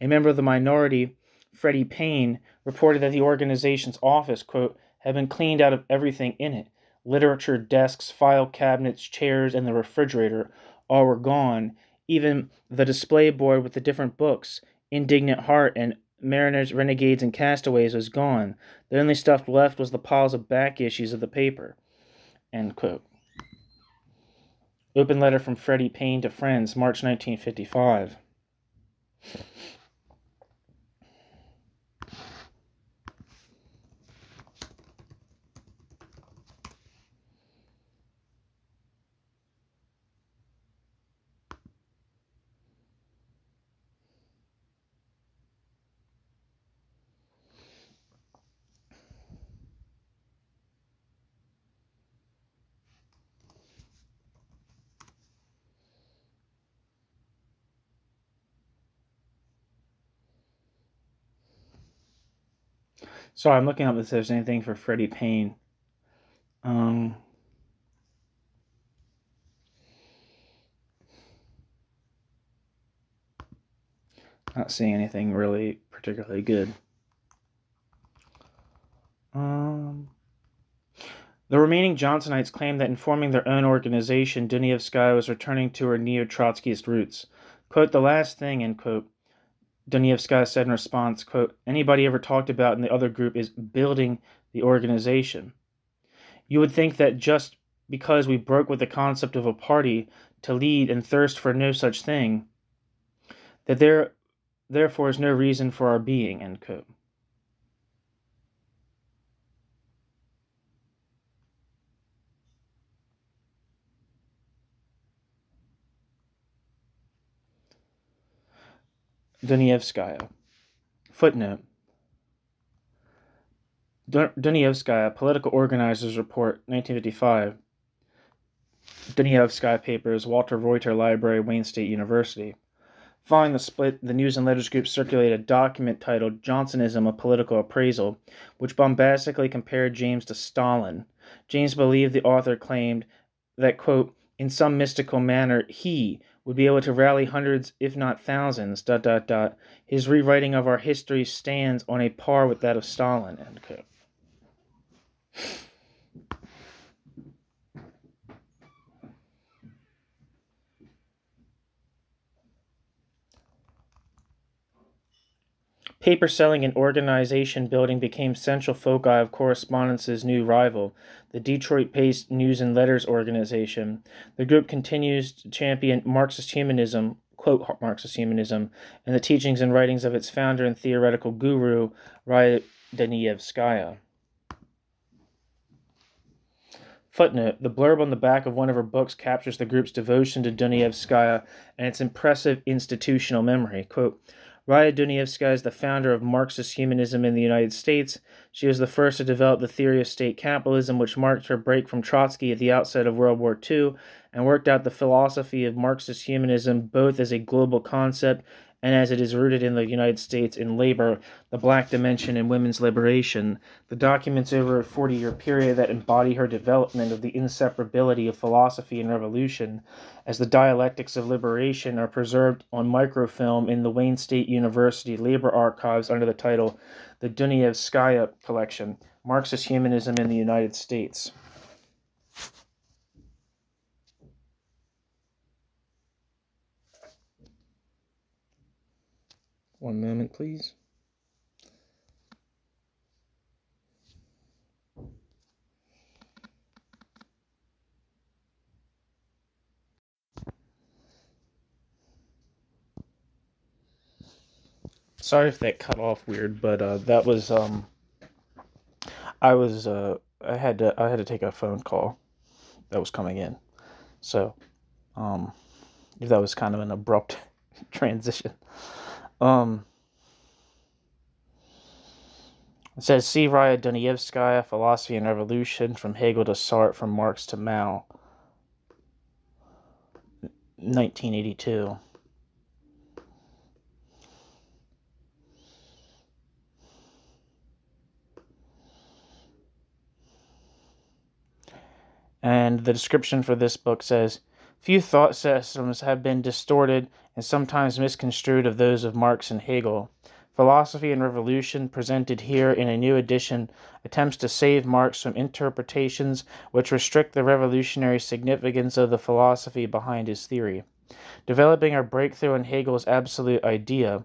A member of the minority, Freddie Payne, reported that the organization's office, quote, had been cleaned out of everything in it. Literature, desks, file cabinets, chairs, and the refrigerator all were gone. Even the display board with the different books, Indignant Heart and Mariners, Renegades, and Castaways, was gone. The only stuff left was the piles of back issues of the paper. End quote. Open letter from Freddie Payne to friends, March 1955. Sorry, I'm looking up if there's anything for Freddie Payne. Not seeing anything really particularly good. The remaining Johnsonites claimed that in forming their own organization, Dunayevskaya was returning to her neo-Trotskyist roots. Quote, "The last thing," end quote, Dunayevskaya said in response, quote, "anybody ever talked about in the other group is building the organization. You would think that just because we broke with the concept of a party to lead and thirst for no such thing, that there therefore is no reason for our being," end quote. Dunayevskaya. Footnote. Dunayevskaya, Political Organizers Report, 1955. Dunayevskaya Papers, Walter Reuter Library, Wayne State University. Following the split, the News and Letters Group circulated a document titled Johnsonism, a Political Appraisal, which bombastically compared James to Stalin. James believed the author claimed that, quote, in some mystical manner, he would be able to rally hundreds, if not thousands, ... His rewriting of our history stands on a par with that of Stalin, end quote. Paper selling and organization building became central foci of correspondence's new rival, the Detroit-based News and Letters organization. The group continues to champion Marxist humanism, quote Marxist humanism, and the teachings and writings of its founder and theoretical guru, Raya Dunayevskaya. Footnote: the blurb on the back of one of her books captures the group's devotion to Dunayevskaya and its impressive institutional memory. Quote, Raya Dunayevskaya is the founder of Marxist humanism in the United States. She was the first to develop the theory of state capitalism, which marked her break from Trotsky at the outset of World War II, and worked out the philosophy of Marxist humanism both as a global concept and as it is rooted in the United States in labor, the black dimension, and women's liberation. The documents over a 40-year period that embody her development of the inseparability of philosophy and revolution as the dialectics of liberation are preserved on microfilm in the Wayne State University Labor Archives under the title The Dunayevskaya Collection, Marxist Humanism in the United States. One moment, please. Sorry if that cut off weird, but that was I had to take a phone call that was coming in. So if that was kind of an abrupt transition. It says, see Raya Dunayevskaya, Philosophy and Revolution, from Hegel to Sartre, from Marx to Mao, 1982. And the description for this book says, few thought systems have been distorted and sometimes misconstrued of those of Marx and Hegel. Philosophy and Revolution, presented here in a new edition, attempts to save Marx from interpretations which restrict the revolutionary significance of the philosophy behind his theory. Developing a breakthrough in Hegel's absolute idea,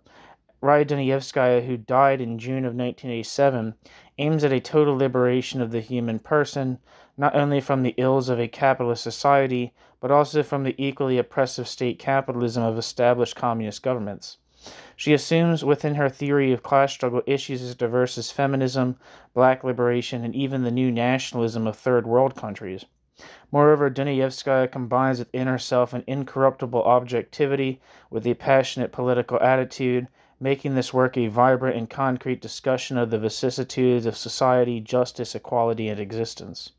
Raya Dunayevskaya, who died in June of 1987, aims at a total liberation of the human person, not only from the ills of a capitalist society, but also from the equally oppressive state capitalism of established communist governments. She assumes within her theory of class struggle issues as diverse as feminism, black liberation, and even the new nationalism of third world countries. Moreover, Dunayevskaya combines within herself an incorruptible objectivity with a passionate political attitude, making this work a vibrant and concrete discussion of the vicissitudes of society, justice, equality, and existence.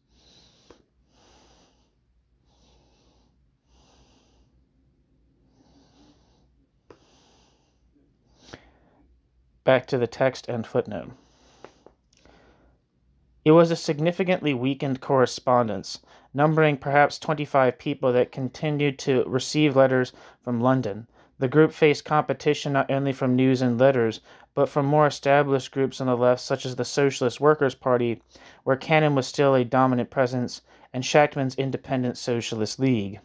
Back to the text and footnote. It was a significantly weakened correspondence, numbering perhaps 25 people, that continued to receive letters from London. The group faced competition not only from News and Letters, but from more established groups on the left, such as the Socialist Workers' Party, where Cannon was still a dominant presence, and Shachtman's Independent Socialist League.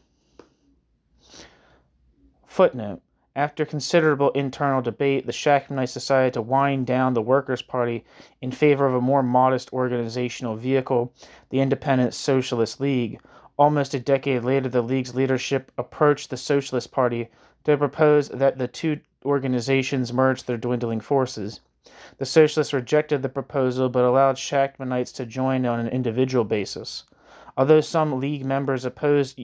Footnote. After considerable internal debate, the Shachtmanites decided to wind down the Workers' Party in favor of a more modest organizational vehicle, the Independent Socialist League. Almost a decade later, the League's leadership approached the Socialist Party to propose that the two organizations merge their dwindling forces. The Socialists rejected the proposal, but allowed Shachtmanites to join on an individual basis. Although some League members opposed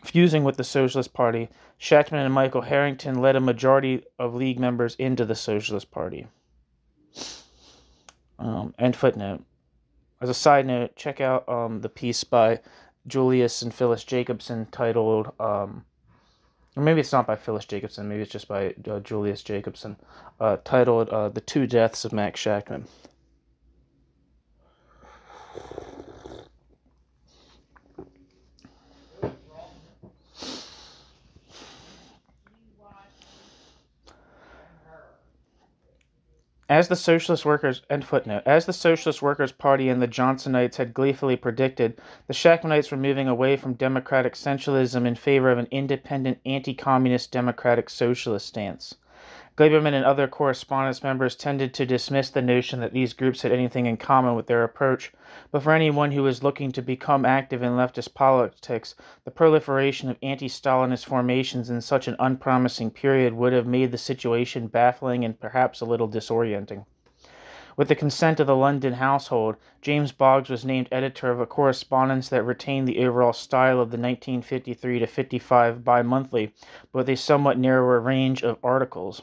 fusing with the Socialist Party, Shachtman and Michael Harrington led a majority of League members into the Socialist Party. End footnote. As a side note, check out the piece by Julius and Phyllis Jacobson titled, or maybe it's not by Phyllis Jacobson, maybe it's just by Julius Jacobson, titled The Two Deaths of Max Shachtman. As the Socialist Workers Party and the Johnsonites had gleefully predicted, the Shackmanites were moving away from democratic centralism in favor of an independent, anti-communist, democratic socialist stance. Gleiberman and other correspondence members tended to dismiss the notion that these groups had anything in common with their approach, but for anyone who was looking to become active in leftist politics, the proliferation of anti-Stalinist formations in such an unpromising period would have made the situation baffling and perhaps a little disorienting. With the consent of the London household, James Boggs was named editor of a correspondence that retained the overall style of the 1953-55 bi-monthly, but with a somewhat narrower range of articles.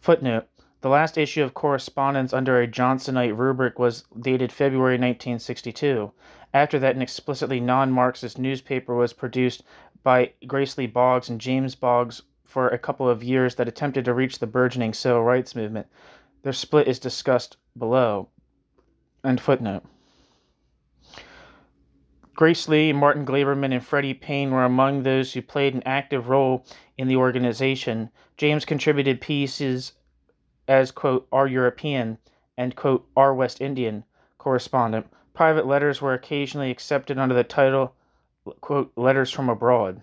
Footnote: the last issue of correspondence under a Johnsonite rubric was dated February 1962. After that, an explicitly non-Marxist newspaper was produced by Gracely Boggs and James Boggs for a couple of years that attempted to reach the burgeoning civil rights movement. Their split is discussed below. End footnote. Grace Lee, Martin Gleiberman, and Freddie Payne were among those who played an active role in the organization. James contributed pieces as, quote, our European and, quote, our West Indian correspondent. Private letters were occasionally accepted under the title, quote, letters from abroad.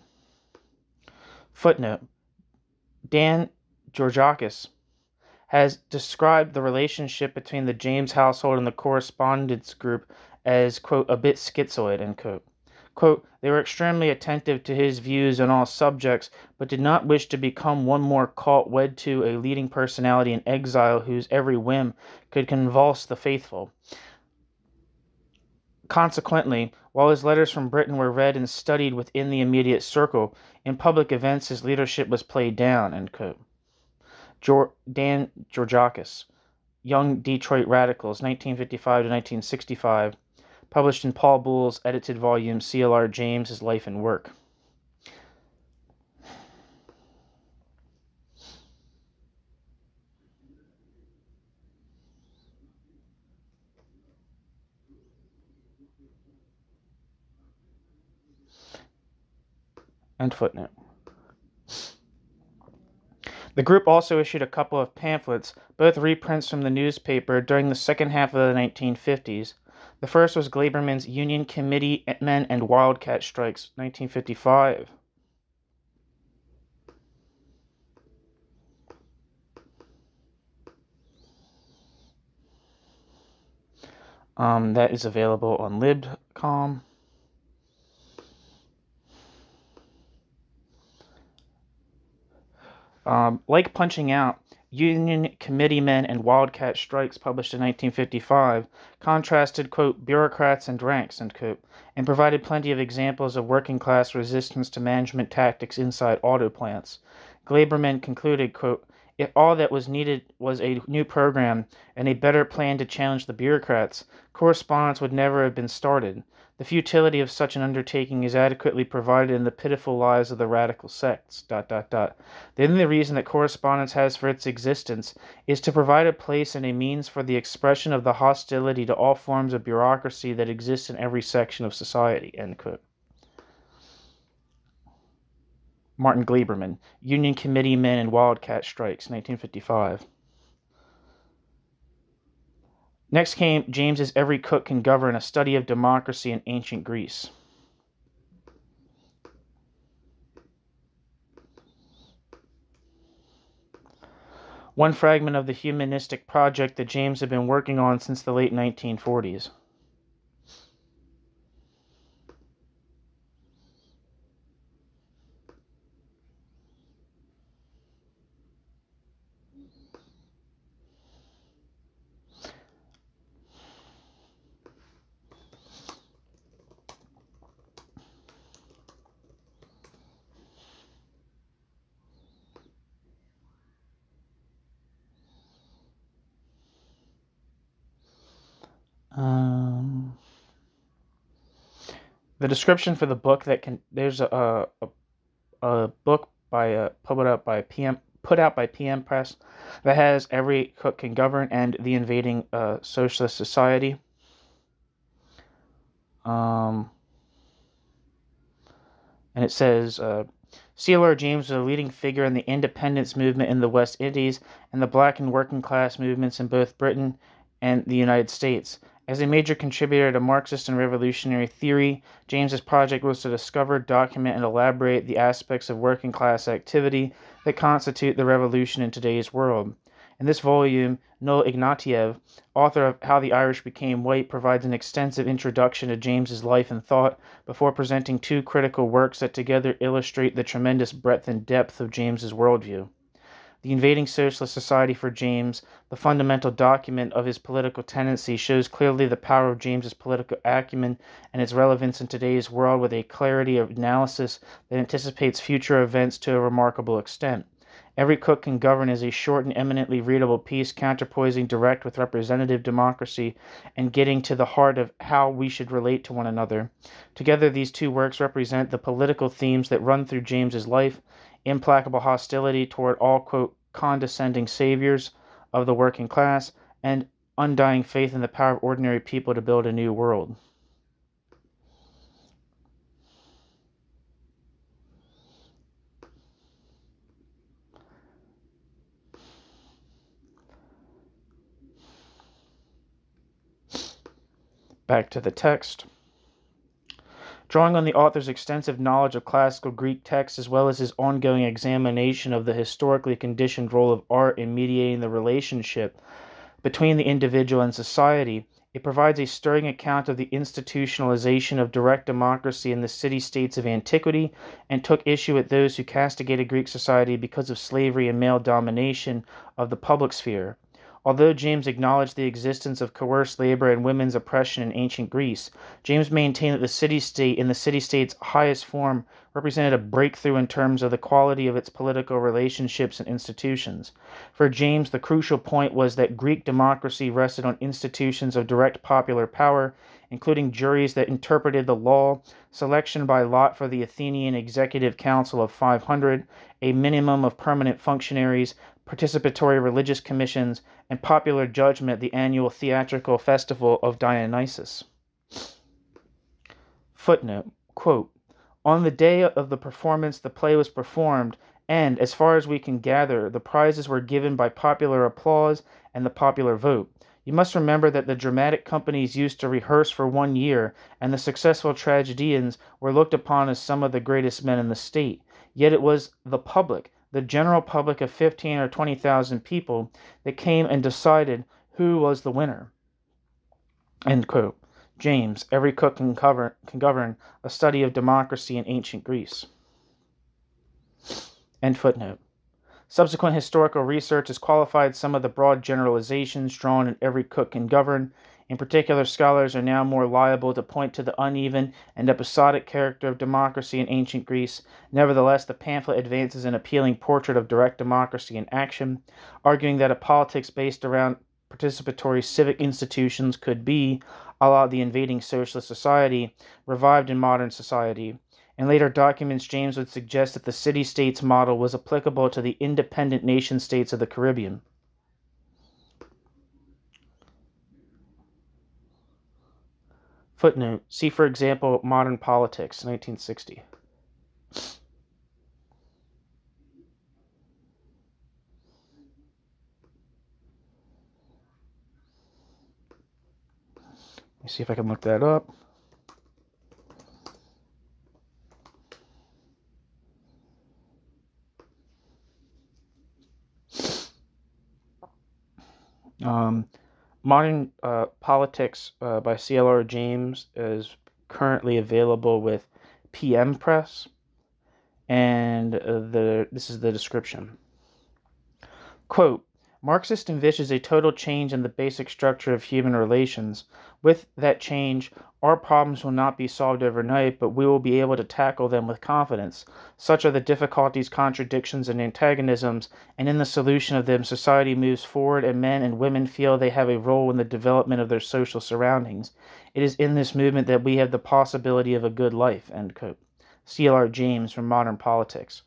Footnote: Dan Georgakis has described the relationship between the James household and the correspondence group as, quote, a bit schizoid, end quote. Quote, they were extremely attentive to his views on all subjects, but did not wish to become one more cult wed to a leading personality in exile whose every whim could convulse the faithful. Consequently, while his letters from Britain were read and studied within the immediate circle, in public events his leadership was played down, end quote. Dan Georgakis, Young Detroit Radicals, 1955 to 1965, published in Paul Boole's edited volume C.L.R. James, His Life and Work. End footnote. The group also issued a couple of pamphlets, both reprints from the newspaper, during the second half of the 1950s. The first was Gleiberman's Union Committee Men and Wildcat Strikes, 1955. That is available on Libcom. Like Punching Out, Union Committeemen and Wildcat Strikes, published in 1955, contrasted, quote, bureaucrats and ranks, end quote, and provided plenty of examples of working-class resistance to management tactics inside auto plants. Gleiberman concluded, quote, if all that was needed was a new program and a better plan to challenge the bureaucrats, correspondence would never have been started. The futility of such an undertaking is adequately provided in the pitiful lives of the radical sects, ... The only reason that correspondence has for its existence is to provide a place and a means for the expression of the hostility to all forms of bureaucracy that exists in every section of society, end quote. Martin Gleiberman, Union Committee Men and Wildcat Strikes, 1955. Next came James's Every Cook Can Govern, a study of democracy in ancient Greece. One fragment of the humanistic project that James had been working on since the late 1940s. The description for the book there's a book put out by PM Press that has Every Cook Can Govern and The Invading Socialist Society. And it says, C.L.R. James was a leading figure in the independence movement in the West Indies and the black and working class movements in both Britain and the United States. As a major contributor to Marxist and revolutionary theory, James's project was to discover, document, and elaborate the aspects of working class activity that constitute the revolution in today's world. In this volume, Noel Ignatieff, author of How the Irish Became White, provides an extensive introduction to James's life and thought before presenting two critical works that together illustrate the tremendous breadth and depth of James's worldview. The Invading Socialist Society for James, the fundamental document of his political tendency, shows clearly the power of James's political acumen and its relevance in today's world with a clarity of analysis that anticipates future events to a remarkable extent. Every Cook Can Govern is a short and eminently readable piece counterpoising direct with representative democracy and getting to the heart of how we should relate to one another. Together, these two works represent the political themes that run through James's life: implacable hostility toward all, quote, condescending saviors of the working class, and undying faith in the power of ordinary people to build a new world. Back to the text. Drawing on the author's extensive knowledge of classical Greek texts as well as his ongoing examination of the historically conditioned role of art in mediating the relationship between the individual and society, it provides a stirring account of the institutionalization of direct democracy in the city-states of antiquity and took issue with those who castigated Greek society because of slavery and male domination of the public sphere. Although James acknowledged the existence of coerced labor and women's oppression in ancient Greece, James maintained that the city-state, in the city-state's highest form, represented a breakthrough in terms of the quality of its political relationships and institutions. For James, the crucial point was that Greek democracy rested on institutions of direct popular power, including juries that interpreted the law, selection by lot for the Athenian Executive Council of 500, a minimum of permanent functionaries, participatory religious commissions, and popular judgment at the annual theatrical festival of Dionysus. Footnote, quote, on the day of the performance the play was performed, and, as far as we can gather, the prizes were given by popular applause and the popular vote. You must remember that the dramatic companies used to rehearse for 1 year, and the successful tragedians were looked upon as some of the greatest men in the state. Yet it was the public, the general public of 15 or 20,000 people, that came and decided who was the winner. End quote. James, Every Cook Can Govern, a study of democracy in ancient Greece. End footnote. Subsequent historical research has qualified some of the broad generalizations drawn in Every Cook Can Govern. In particular, scholars are now more liable to point to the uneven and episodic character of democracy in ancient Greece. Nevertheless, the pamphlet advances an appealing portrait of direct democracy in action, arguing that a politics based around participatory civic institutions could be, a la the Invading Socialist Society, revived in modern society. In later documents, James would suggest that the city-states model was applicable to the independent nation-states of the Caribbean. Footnote, see for example, Modern Politics, 1960. Let me see if I can look that up. Modern Politics by C.L.R. James is currently available with PM Press, and this is the description. Quote, Marxist envisages a total change in the basic structure of human relations. With that change, our problems will not be solved overnight, but we will be able to tackle them with confidence. Such are the difficulties, contradictions, and antagonisms, and in the solution of them, society moves forward, and men and women feel they have a role in the development of their social surroundings. It is in this movement that we have the possibility of a good life, end quote. C.L.R. James from Modern Politics.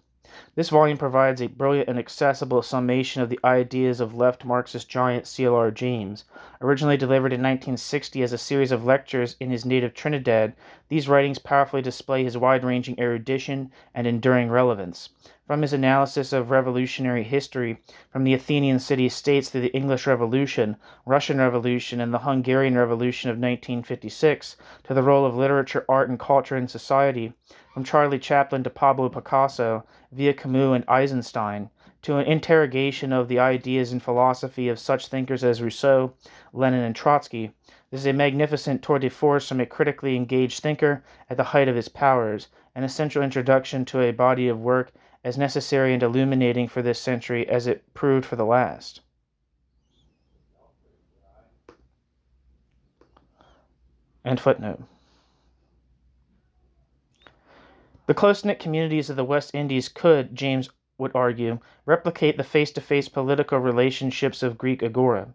This volume provides a brilliant and accessible summation of the ideas of left Marxist giant C.L.R. James. Originally delivered in 1960 as a series of lectures in his native Trinidad, these writings powerfully display his wide-ranging erudition and enduring relevance. From his analysis of revolutionary history, from the Athenian city-states through the English Revolution, Russian Revolution, and the Hungarian Revolution of 1956, to the role of literature, art, and culture in society, from Charlie Chaplin to Pablo Picasso, via Camus and Eisenstein, to an interrogation of the ideas and philosophy of such thinkers as Rousseau, Lenin, and Trotsky. This is a magnificent tour de force from a critically engaged thinker at the height of his powers, an essential introduction to a body of work as necessary and illuminating for this century as it proved for the last. End footnote. The close-knit communities of the West Indies could, James would argue, replicate the face-to-face political relationships of Greek agora.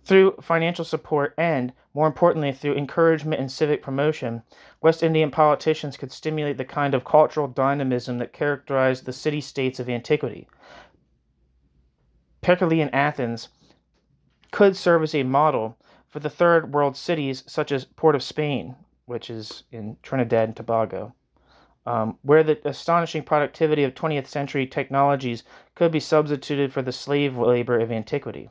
Through financial support and, more importantly, through encouragement and civic promotion, West Indian politicians could stimulate the kind of cultural dynamism that characterized the city-states of antiquity. Periclean Athens could serve as a model for the third world cities such as Port of Spain, which is in Trinidad and Tobago, where the astonishing productivity of 20th century technologies could be substituted for the slave labor of antiquity.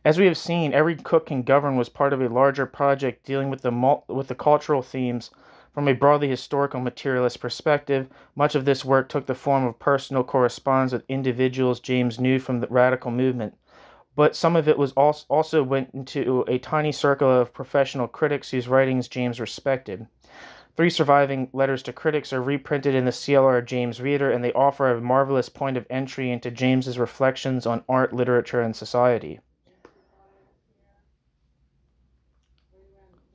As we have seen, Every Cook Can Govern was part of a larger project dealing with the cultural themes from a broadly historical materialist perspective. Much of this work took the form of personal correspondence with individuals James knew from the radical movement, but some of it was also went into a tiny circle of professional critics whose writings James respected. 3 surviving letters to critics are reprinted in the C.L.R. James Reader, and they offer a marvelous point of entry into James's reflections on art, literature, and society.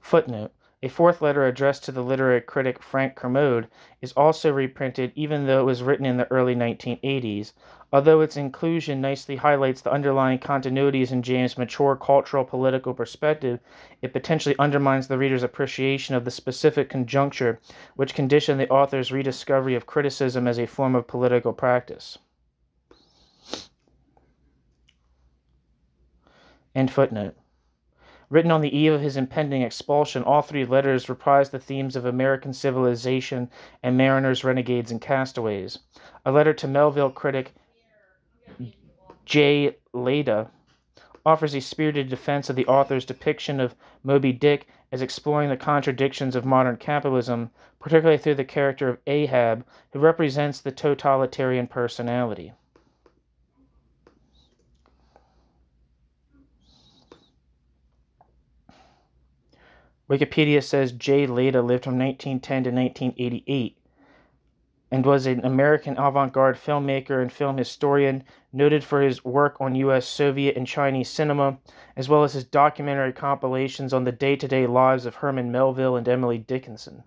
Footnote. A 4th letter addressed to the literary critic Frank Kermode is also reprinted, even though it was written in the early 1980s. Although its inclusion nicely highlights the underlying continuities in James' mature cultural political perspective, it potentially undermines the reader's appreciation of the specific conjuncture which conditioned the author's rediscovery of criticism as a form of political practice. End footnote. Written on the eve of his impending expulsion, all 3 letters reprise the themes of American civilization and mariners, renegades, and castaways. A letter to Melville critic J. Leda offers a spirited defense of the author's depiction of Moby Dick as exploring the contradictions of modern capitalism, particularly through the character of Ahab, who represents the totalitarian personality. Wikipedia says J. Leda lived from 1910 to 1988 and was an American avant-garde filmmaker and film historian, noted for his work on U.S., Soviet, and Chinese cinema, as well as his documentary compilations on the day-to-day lives of Herman Melville and Emily Dickinson.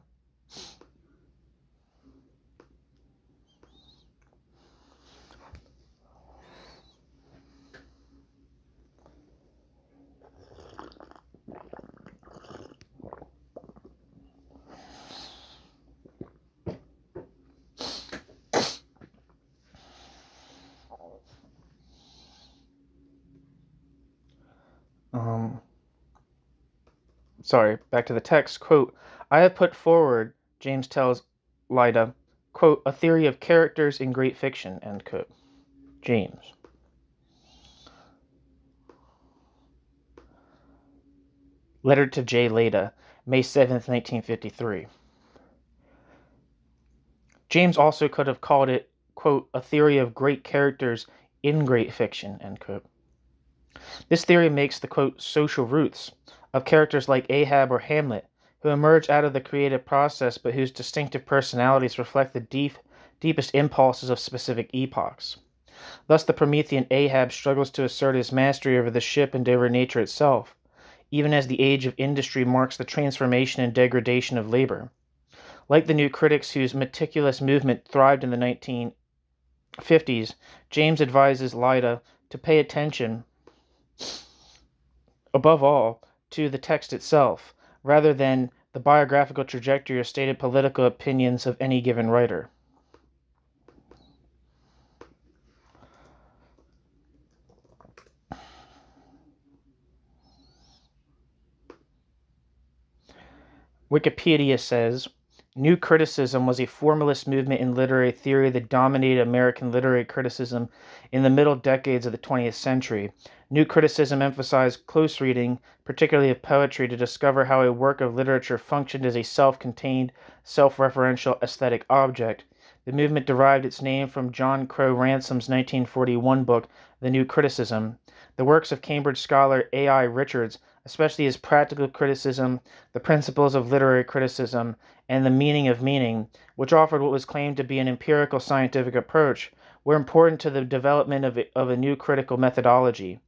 Back to the text. Quote, I have put forward, James tells Lida, quote, a theory of characters in great fiction, end quote. James. Letter to J. Leda, May 7th, 1953. James also could have called it, quote, a theory of great characters in great fiction, end quote. This theory makes the, quote, social roots of characters like Ahab or Hamlet, who emerge out of the creative process but whose distinctive personalities reflect the deepest impulses of specific epochs. Thus the Promethean Ahab struggles to assert his mastery over the ship and over nature itself, even as the age of industry marks the transformation and degradation of labor. Like the new critics whose meticulous movement thrived in the 1950s, James advises Lida to pay attention, above all, to the text itself, rather than the biographical trajectory or stated political opinions of any given writer. Wikipedia says, New criticism was a formalist movement in literary theory that dominated American literary criticism in the middle decades of the 20th century. New criticism emphasized close reading, particularly of poetry, to discover how a work of literature functioned as a self-contained, self-referential aesthetic object. The movement derived its name from John Crowe Ransom's 1941 book, The New Criticism. The works of Cambridge scholar A.I. Richards, especially his Practical Criticism, The Principles of Literary Criticism, and The Meaning of Meaning, which offered what was claimed to be an empirical scientific approach, were important to the development of a new critical methodology.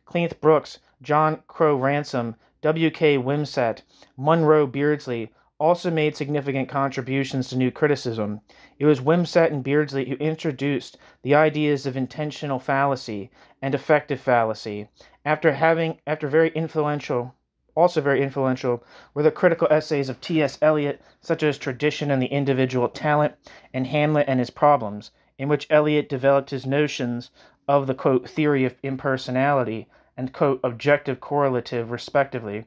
Cleanth Brooks, John Crowe Ransom, W.K. Wimsatt, Munro Beardsley also made significant contributions to new criticism. It was Wimsatt and Beardsley who introduced the ideas of intentional fallacy and effective fallacy. Very influential were the critical essays of T.S. Eliot, such as Tradition and the Individual Talent and Hamlet and His Problems, in which Eliot developed his notions of the, quote, theory of impersonality and, quote, objective correlative, respectively.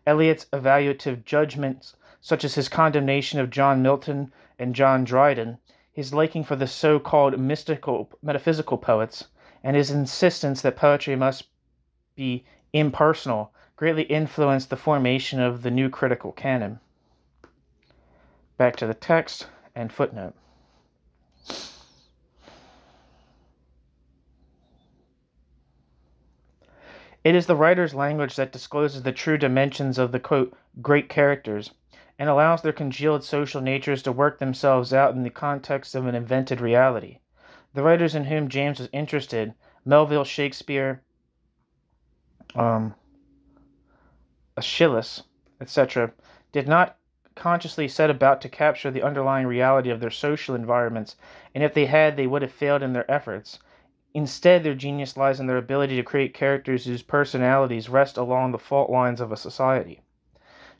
Eliot's evaluative judgments, such as his condemnation of John Milton and John Dryden, his liking for the so-called metaphysical poets, and his insistence that poetry must be impersonal, greatly influenced the formation of the new critical canon. Back to the text and footnote. It is the writer's language that discloses the true dimensions of the, quote, great characters, and allows their congealed social natures to work themselves out in the context of an invented reality. The writers in whom James was interested, Melville, Shakespeare, Aeschylus, etc., did not consciously set about to capture the underlying reality of their social environments, and if they had, they would have failed in their efforts. Instead, their genius lies in their ability to create characters whose personalities rest along the fault lines of a society.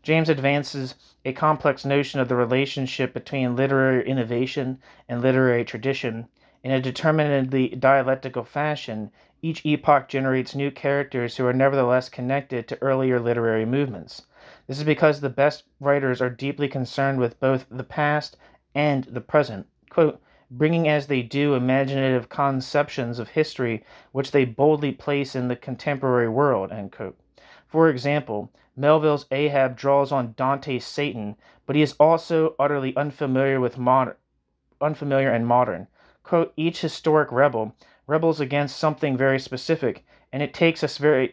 James advances a complex notion of the relationship between literary innovation and literary tradition. In a determinedly dialectical fashion, each epoch generates new characters who are nevertheless connected to earlier literary movements. This is because the best writers are deeply concerned with both the past and the present, quote, bringing as they do imaginative conceptions of history which they boldly place in the contemporary world, end quote. For example, Melville's Ahab draws on Dante's Satan, but he is also utterly unfamiliar and modern. Quote, each historic rebels against something very specific, and it takes a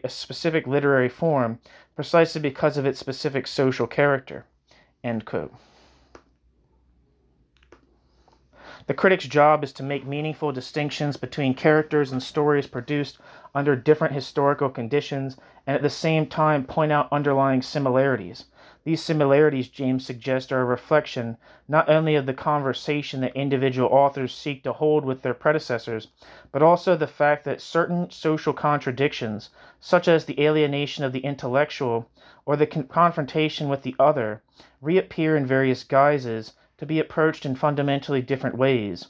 specific literary form precisely because of its specific social character, end quote. The critic's job is to make meaningful distinctions between characters and stories produced under different historical conditions, and at the same time point out underlying similarities. These similarities, James suggests, are a reflection not only of the conversation that individual authors seek to hold with their predecessors, but also the fact that certain social contradictions, such as the alienation of the intellectual or the confrontation with the other, reappear in various guises to be approached in fundamentally different ways.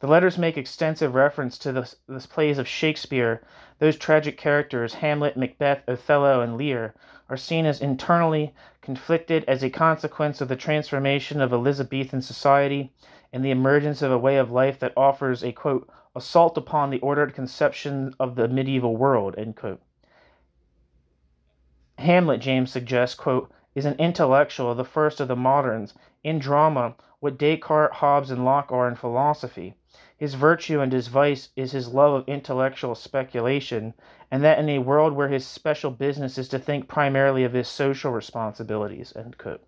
The letters make extensive reference to the plays of Shakespeare. Those tragic characters, Hamlet, Macbeth, Othello, and Lear, are seen as internally conflicted as a consequence of the transformation of Elizabethan society and the emergence of a way of life that offers a, quote, assault upon the ordered conception of the medieval world, end quote. Hamlet, James suggests, quote, is an intellectual, the first of the moderns, in drama, what Descartes, Hobbes, and Locke are in philosophy. His virtue and his vice is his love of intellectual speculation, and that in a world where his special business is to think primarily of his social responsibilities, end quote.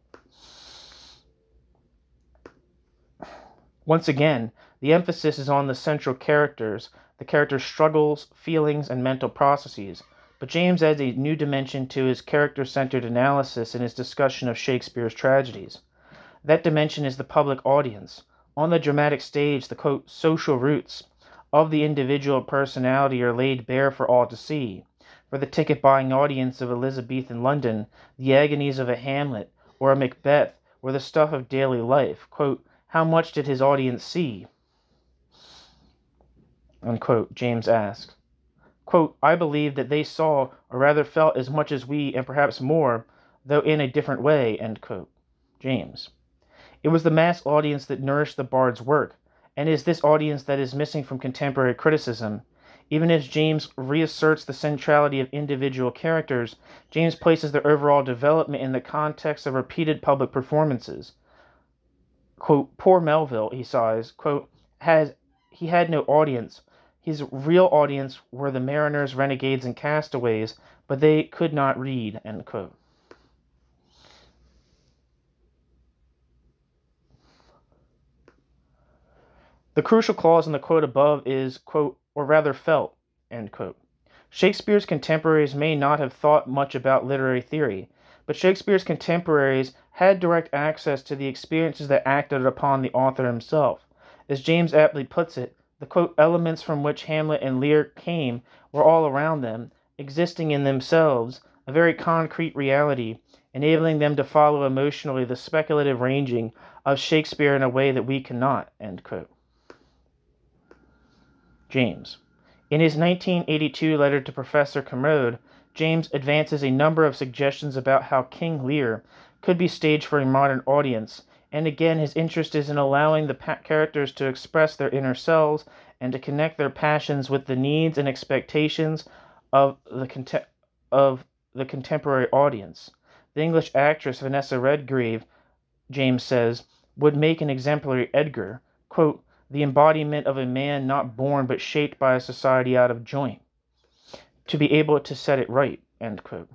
Once again, the emphasis is on the central characters, the character's struggles, feelings, and mental processes, but James adds a new dimension to his character-centered analysis in his discussion of Shakespeare's tragedies. That dimension is the public audience. On the dramatic stage, the, quote, social roots of the individual personality are laid bare for all to see. For the ticket-buying audience of Elizabethan London, the agonies of a Hamlet or a Macbeth were the stuff of daily life. Quote, how much did his audience see? Unquote, James asked. Quote, I believe that they saw, or rather felt as much as we, and perhaps more, though in a different way, end quote. James. It was the mass audience that nourished the bard's work, and it is this audience that is missing from contemporary criticism. Even as James reasserts the centrality of individual characters, James places their overall development in the context of repeated public performances. Quote, poor Melville, he sighs, quote, he had no audience. His real audience were the mariners, renegades, and castaways, but they could not read, end quote. The crucial clause in the quote above is, quote, or rather felt, end quote. Shakespeare's contemporaries may not have thought much about literary theory, but Shakespeare's contemporaries had direct access to the experiences that acted upon the author himself. As James aptly puts it, the, quote, elements from which Hamlet and Lear came were all around them, existing in themselves, a very concrete reality, enabling them to follow emotionally the speculative ranging of Shakespeare in a way that we cannot, end quote. James. In his 1982 letter to Professor Kermode, James advances a number of suggestions about how King Lear could be staged for a modern audience, and again his interest is in allowing the characters to express their inner selves and to connect their passions with the needs and expectations of the contemporary audience. The English actress Vanessa Redgrave, James says, would make an exemplary Edgar, quote, the embodiment of a man not born but shaped by a society out of joint, to be able to set it right, end quote.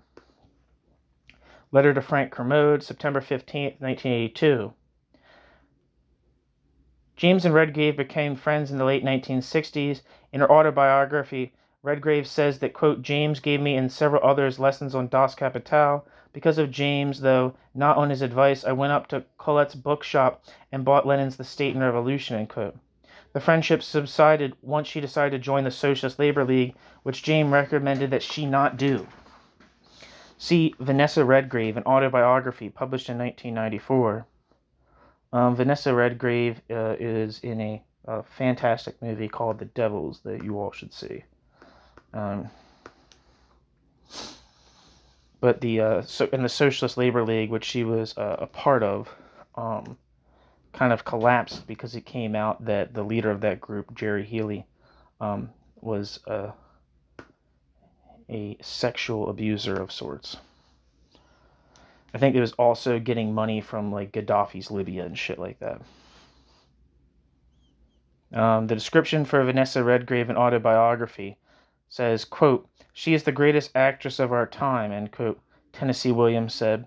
Letter to Frank Kermode, September 15, 1982. James and Redgrave became friends in the late 1960s. In her autobiography, Redgrave says that, quote, James gave me and several others lessons on Das Kapital. Because of James, though not on his advice, I went up to Colette's bookshop and bought Lenin's The State and Revolution, end quote. The friendship subsided once she decided to join the Socialist Labor League, which James recommended that she not do. See Vanessa Redgrave, an autobiography published in 1994. Vanessa Redgrave is in a fantastic movie called The Devils that you all should see. But in the Socialist Labor League, which she was a part of, kind of collapsed because it came out that the leader of that group, Jerry Healy, was a sexual abuser of sorts. I think it was also getting money from like Gaddafi's Libya and shit like that. The description for Vanessa Redgrave in autobiography says, quote, she is the greatest actress of our time, end quote, Tennessee Williams said.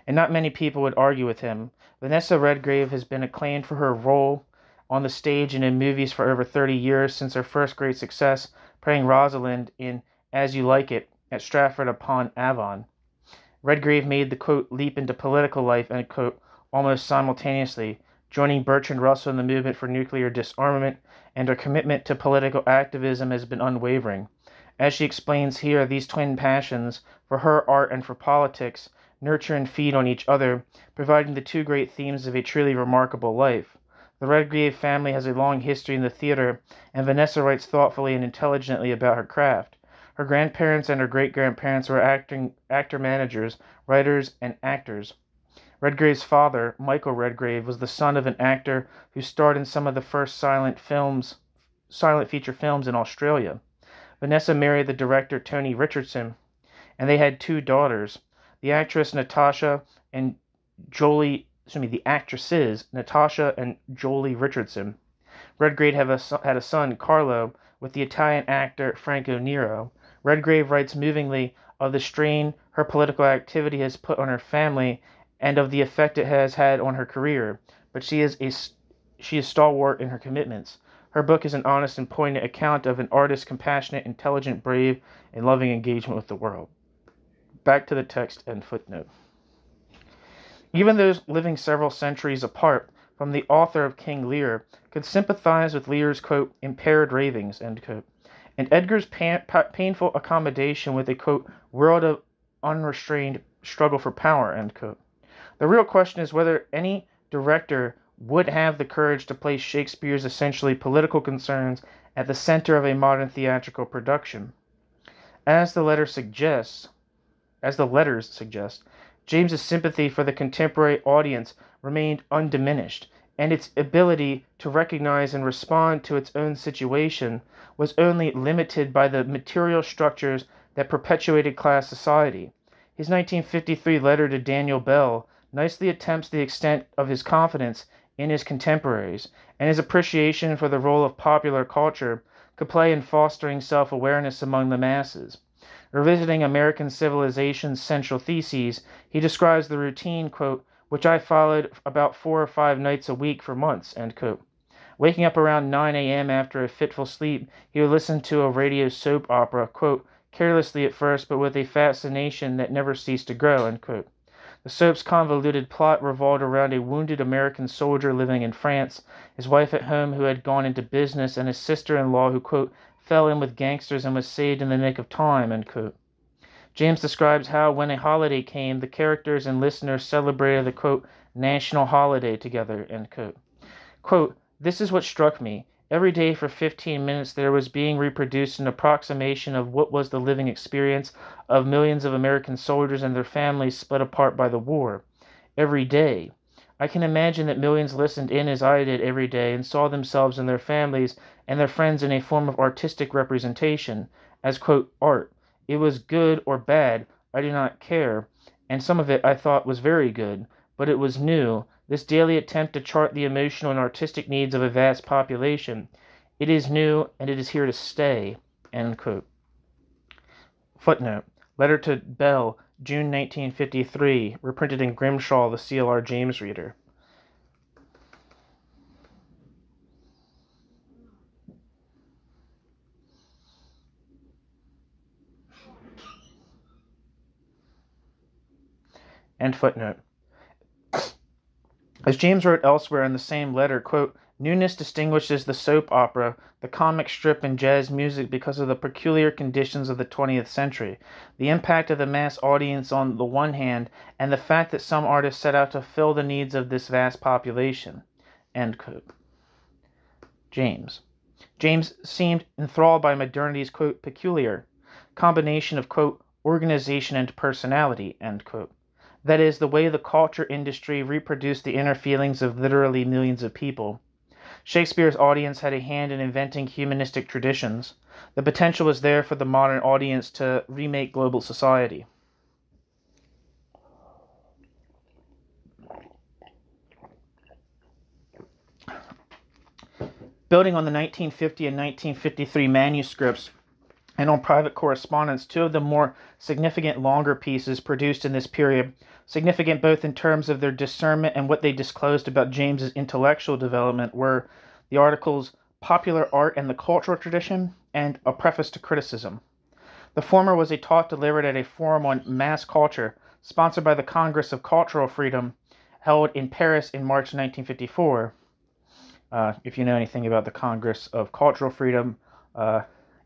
And not many people would argue with him. Vanessa Redgrave has been acclaimed for her role on the stage and in movies for over 30 years since her first great success, playing Rosalind in As You Like It at Stratford-upon-Avon. Redgrave made the, quote, leap into political life, end quote, almost simultaneously, joining Bertrand Russell in the movement for nuclear disarmament, and her commitment to political activism has been unwavering. As she explains here, these twin passions, for her art and for politics, nurture and feed on each other, providing the two great themes of a truly remarkable life. The Redgrave family has a long history in the theater, and Vanessa writes thoughtfully and intelligently about her craft. Her grandparents and her great-grandparents were actor-managers, writers, and actors. Redgrave's father, Michael Redgrave, was the son of an actor who starred in some of the first silent feature films in Australia. Vanessa married the director Tony Richardson, and they had two daughters. The actresses Natasha and Jolie Richardson. Redgrave had a son, Carlo, with the Italian actor Franco Nero. Redgrave writes movingly of the strain her political activity has put on her family and of the effect it has had on her career, but she is stalwart in her commitments. Her book is an honest and poignant account of an artist's compassionate, intelligent, brave, and loving engagement with the world. Back to the text and footnote. Even those living several centuries apart from the author of King Lear could sympathize with Lear's, quote, impaired ravings, end quote, and Edgar's painful accommodation with a, quote, world of unrestrained struggle for power, end quote. The real question is whether any director would have the courage to place Shakespeare's essentially political concerns at the center of a modern theatrical production. As the letters suggest, James's sympathy for the contemporary audience remained undiminished, and its ability to recognize and respond to its own situation was only limited by the material structures that perpetuated class society. His 1953 letter to Daniel Bell nicely attempts the extent of his confidence in his contemporaries, and his appreciation for the role of popular culture could play in fostering self-awareness among the masses. Revisiting American civilization's central theses, he describes the routine, quote, which I followed about 4 or 5 nights a week for months, end quote. Waking up around 9 a.m. after a fitful sleep, he would listen to a radio soap opera, quote, carelessly at first, but with a fascination that never ceased to grow, end quote. The soap's convoluted plot revolved around a wounded American soldier living in France, his wife at home who had gone into business, and his sister-in-law who, quote, fell in with gangsters and was saved in the nick of time, end quote. James describes how, when a holiday came, the characters and listeners celebrated the, quote, national holiday together, end quote. Quote, this is what struck me. Every day for 15 minutes there was being reproduced an approximation of what was the living experience of millions of American soldiers and their families split apart by the war. Every day. I can imagine that millions listened in as I did every day and saw themselves and their families and their friends in a form of artistic representation, as, quote, art. It was good or bad, I do not care, and some of it I thought was very good, but it was new, this daily attempt to chart the emotional and artistic needs of a vast population. It is new, and it is here to stay, end quote. Footnote. Letter to Bell, June 1953, reprinted in Grimshaw, the C.L.R. James Reader. End footnote. As James wrote elsewhere in the same letter, quote, newness distinguishes the soap opera, the comic strip, and jazz music because of the peculiar conditions of the 20th century, the impact of the mass audience on the one hand, and the fact that some artists set out to fill the needs of this vast population, end quote. James seemed enthralled by modernity's, quote, peculiar combination of, quote, organization and personality, end quote. That is, the way the culture industry reproduced the inner feelings of literally millions of people. Shakespeare's audience had a hand in inventing humanistic traditions. The potential was there for the modern audience to remake global society. Building on the 1950 and 1953 manuscripts, and on private correspondence, 2 of the more significant longer pieces produced in this period, significant both in terms of their discernment and what they disclosed about James's intellectual development, were the articles Popular Art and the Cultural Tradition and A Preface to Criticism. The former was a talk delivered at a forum on mass culture, sponsored by the Congress of Cultural Freedom, held in Paris in March 1954. If you know anything about the Congress of Cultural Freedom,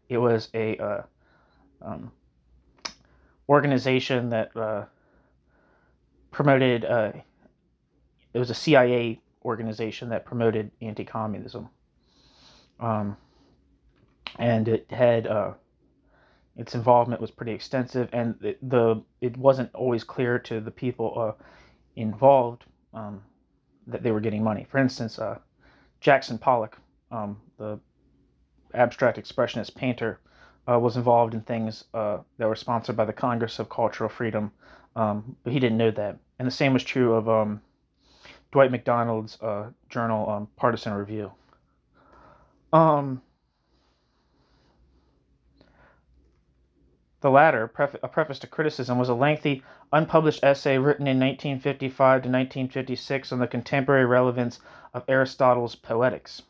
it was a organization that promoted, it was a CIA organization that promoted anti-communism. And it had, its involvement was pretty extensive, and it wasn't always clear to the people involved that they were getting money. For instance, Jackson Pollock, the abstract expressionist painter, was involved in things that were sponsored by the Congress of Cultural Freedom, but he didn't know that. And the same was true of Dwight MacDonald's journal, Partisan Review. The latter, A Preface to Criticism, was a lengthy, unpublished essay written in 1955 to 1956 on the contemporary relevance of Aristotle's Poetics.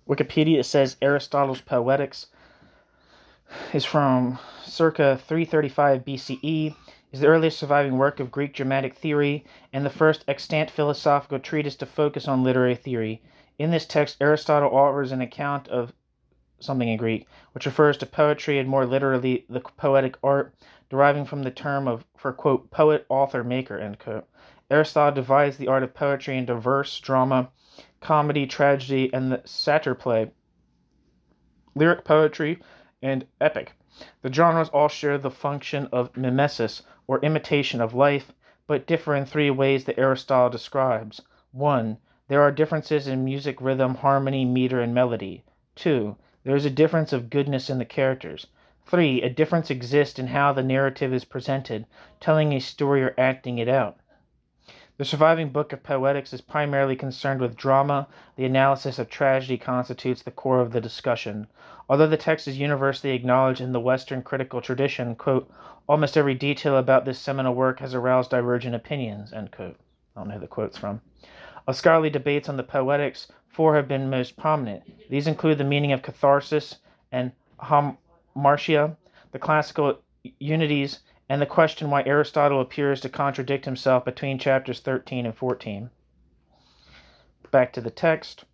Wikipedia says Aristotle's Poetics is from circa 335 BCE, is the earliest surviving work of Greek dramatic theory, and the first extant philosophical treatise to focus on literary theory. In this text, Aristotle offers an account of something in Greek, which refers to poetry and more literally the poetic art, deriving from the term for, quote, poet, author, maker, end quote. Aristotle divides the art of poetry into verse, drama, comedy, tragedy, and the satyr play, lyric poetry, and epic. The genres all share the function of mimesis, or imitation of life, but differ in three ways that Aristotle describes. 1. There are differences in music, rhythm, harmony, meter, and melody. 2. There is a difference of goodness in the characters. 3. A difference exists in how the narrative is presented, telling a story or acting it out. The surviving book of Poetics is primarily concerned with drama. The analysis of tragedy constitutes the core of the discussion. Although the text is universally acknowledged in the Western critical tradition, quote, almost every detail about this seminal work has aroused divergent opinions, end quote. I don't know who the quote's from. Of scholarly debates on the Poetics, 4 have been most prominent. These include the meaning of catharsis and hamartia, the classical unities, and the question why Aristotle appears to contradict himself between chapters 13 and 14. Back to the text.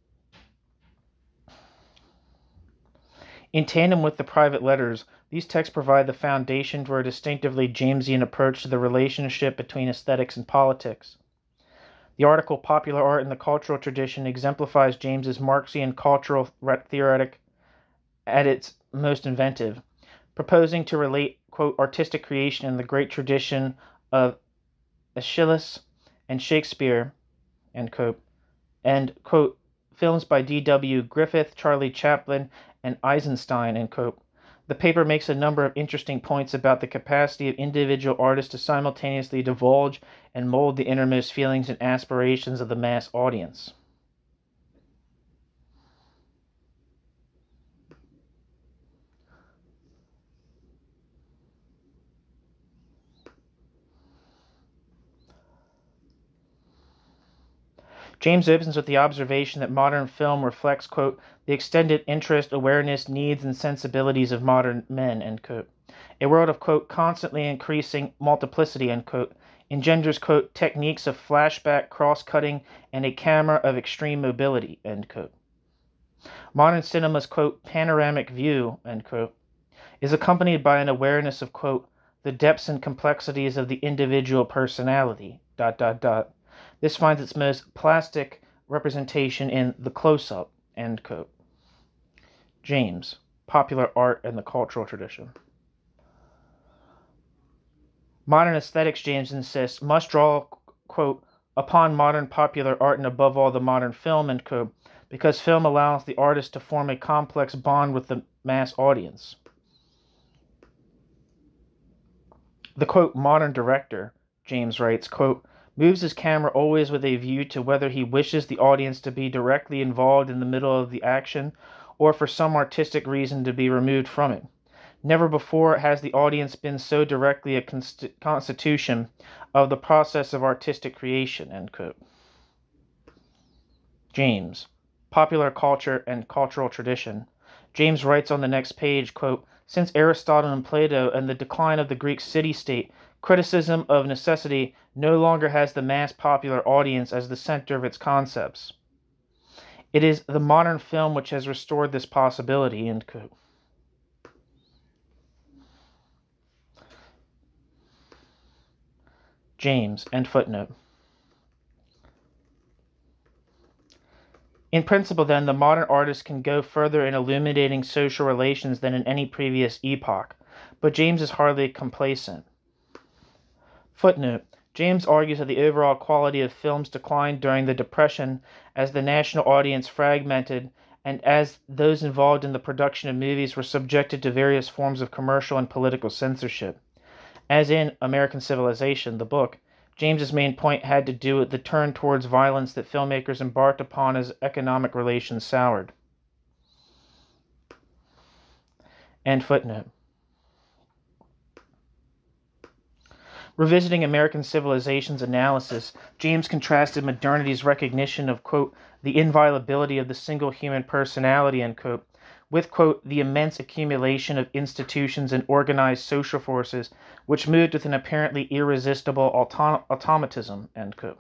In tandem with the private letters, these texts provide the foundation for a distinctively Jamesian approach to the relationship between aesthetics and politics. The article Popular Art in the Cultural Tradition exemplifies James's Marxian cultural theoretic at its most inventive, proposing to relate, quote, artistic creation in the great tradition of Aeschylus and Shakespeare, end quote, and, quote, films by D.W. Griffith, Charlie Chaplin, and Eisenstein, end quote. The paper makes a number of interesting points about the capacity of individual artists to simultaneously divulge and mold the innermost feelings and aspirations of the mass audience. James opens with the observation that modern film reflects, quote, the extended interest, awareness, needs, and sensibilities of modern men, end quote. A world of, quote, constantly increasing multiplicity, end quote, engenders, quote, techniques of flashback, cross-cutting, and a camera of extreme mobility, end quote. Modern cinema's, quote, panoramic view, end quote, is accompanied by an awareness of, quote, the depths and complexities of the individual personality, ... This finds its most plastic representation in the close-up, end quote. James, Popular Art and the Cultural Tradition. Modern aesthetics, James insists, must draw, quote, upon modern popular art and above all the modern film, end quote, because film allows the artist to form a complex bond with the mass audience. The, quote, modern director, James writes, quote, moves his camera always with a view to whether he wishes the audience to be directly involved in the middle of the action or for some artistic reason to be removed from it. Never before has the audience been so directly a constitution of the process of artistic creation, end quote. James, Popular Culture and Cultural Tradition. James writes on the next page, quote, since Aristotle and Plato and the decline of the Greek city-state, criticism of necessity no longer has the mass popular audience as the center of its concepts. It is the modern film which has restored this possibility, end quote. James, end footnote. In principle, then, the modern artist can go further in illuminating social relations than in any previous epoch, but James is hardly complacent. Footnote. James argues that the overall quality of films declined during the Depression as the national audience fragmented and as those involved in the production of movies were subjected to various forms of commercial and political censorship. As in American Civilization, the book, James's main point had to do with the turn towards violence that filmmakers embarked upon as economic relations soured. End footnote. Revisiting American Civilization's analysis, James contrasted modernity's recognition of, quote, the inviolability of the single human personality, end quote, with, quote, the immense accumulation of institutions and organized social forces which moved with an apparently irresistible automatism, end quote.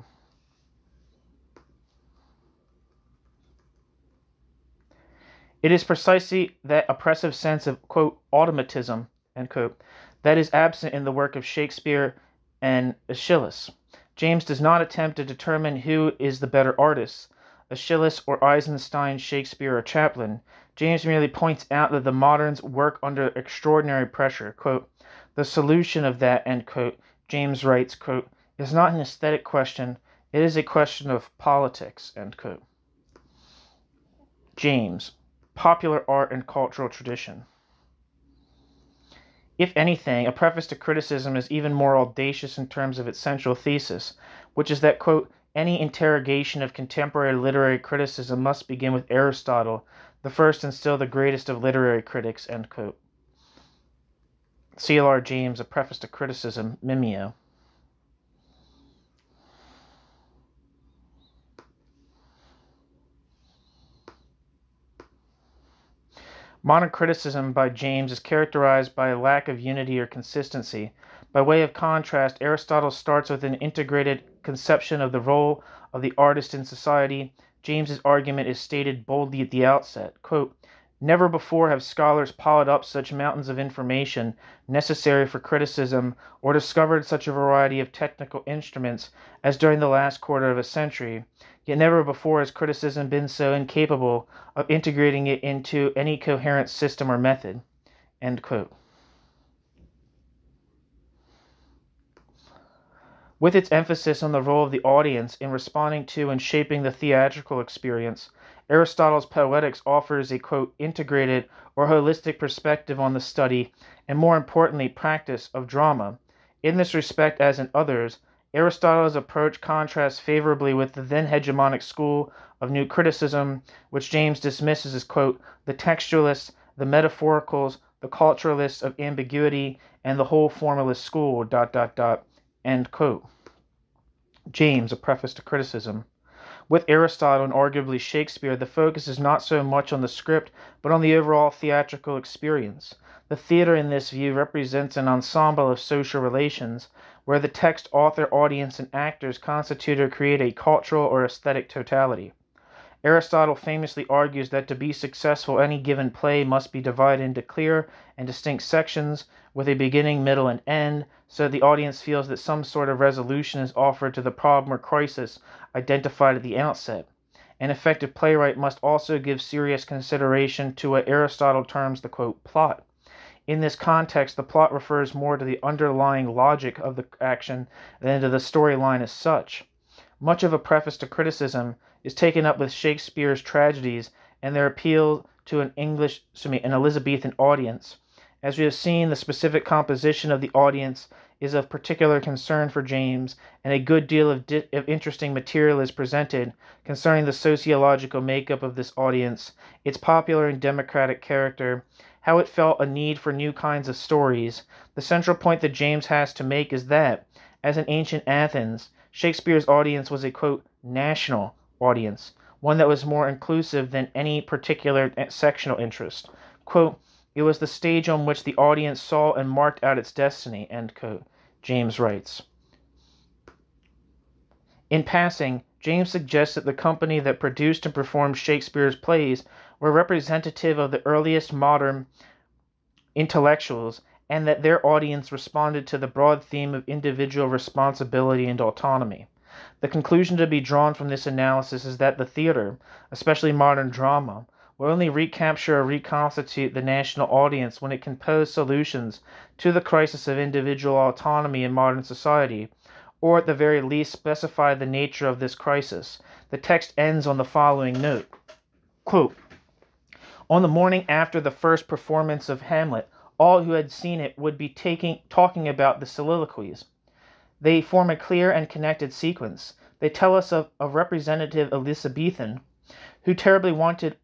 It is precisely that oppressive sense of, quote, automatism, end quote, that is absent in the work of Shakespeare and Aeschylus. James does not attempt to determine who is the better artist, Aeschylus or Eisenstein, Shakespeare or Chaplin. James merely points out that the moderns work under extraordinary pressure. Quote, the solution of that, end quote, James writes, quote, is not an aesthetic question, it is a question of politics, end quote. James, popular art and cultural tradition. If anything, A Preface to Criticism is even more audacious in terms of its central thesis, which is that, quote, any interrogation of contemporary literary criticism must begin with Aristotle, the first and still the greatest of literary critics, end quote. C.L.R. James, A Preface to Criticism, Mimeo. Modern criticism by James is characterized by a lack of unity or consistency. By way of contrast, Aristotle starts with an integrated conception of the role of the artist in society. James's argument is stated boldly at the outset. Quote, never before have scholars piled up such mountains of information necessary for criticism or discovered such a variety of technical instruments as during the last quarter of a century. Yet never before has criticism been so incapable of integrating it into any coherent system or method. End quote. With its emphasis on the role of the audience in responding to and shaping the theatrical experience, Aristotle's Poetics offers a, quote, integrated or holistic perspective on the study and, more importantly, practice of drama. In this respect, as in others, Aristotle's approach contrasts favorably with the then hegemonic school of new criticism, which James dismisses as, quote, the textualists, the metaphoricals, the culturalists of ambiguity, and the whole formalist school, ... end quote. James, A Preface to Criticism. With Aristotle and arguably Shakespeare, the focus is not so much on the script, but on the overall theatrical experience. The theater in this view represents an ensemble of social relations, where the text, author, audience, and actors constitute or create a cultural or aesthetic totality. Aristotle famously argues that to be successful, any given play must be divided into clear and distinct sections, with a beginning, middle, and end, so that the audience feels that some sort of resolution is offered to the problem or crisis identified at the outset. An effective playwright must also give serious consideration to what Aristotle terms the, quote, plot. In this context, the plot refers more to the underlying logic of the action than to the storyline as such. Much of A Preface to Criticism is taken up with Shakespeare's tragedies and their appeal to an Elizabethan audience. As we have seen, the specific composition of the audience is of particular concern for James, and a good deal of interesting material is presented concerning the sociological makeup of this audience, its popular and democratic character, how it felt a need for new kinds of stories. The central point that James has to make is that, as in ancient Athens, Shakespeare's audience was a, quote, national audience, one that was more inclusive than any particular sectional interest. Quote, it was the stage on which the audience saw and marked out its destiny, end quote, James writes. In passing, James suggests that the company that produced and performed Shakespeare's plays were representative of the earliest modern intellectuals, and that their audience responded to the broad theme of individual responsibility and autonomy. The conclusion to be drawn from this analysis is that the theater, especially modern drama, will only recapture or reconstitute the national audience when it can pose solutions to the crisis of individual autonomy in modern society, or at the very least specify the nature of this crisis. The text ends on the following note. Quote, on the morning after the first performance of Hamlet, all who had seen it would be talking about the soliloquies. They form a clear and connected sequence. They tell us of a representative Elizabethan who terribly wanted,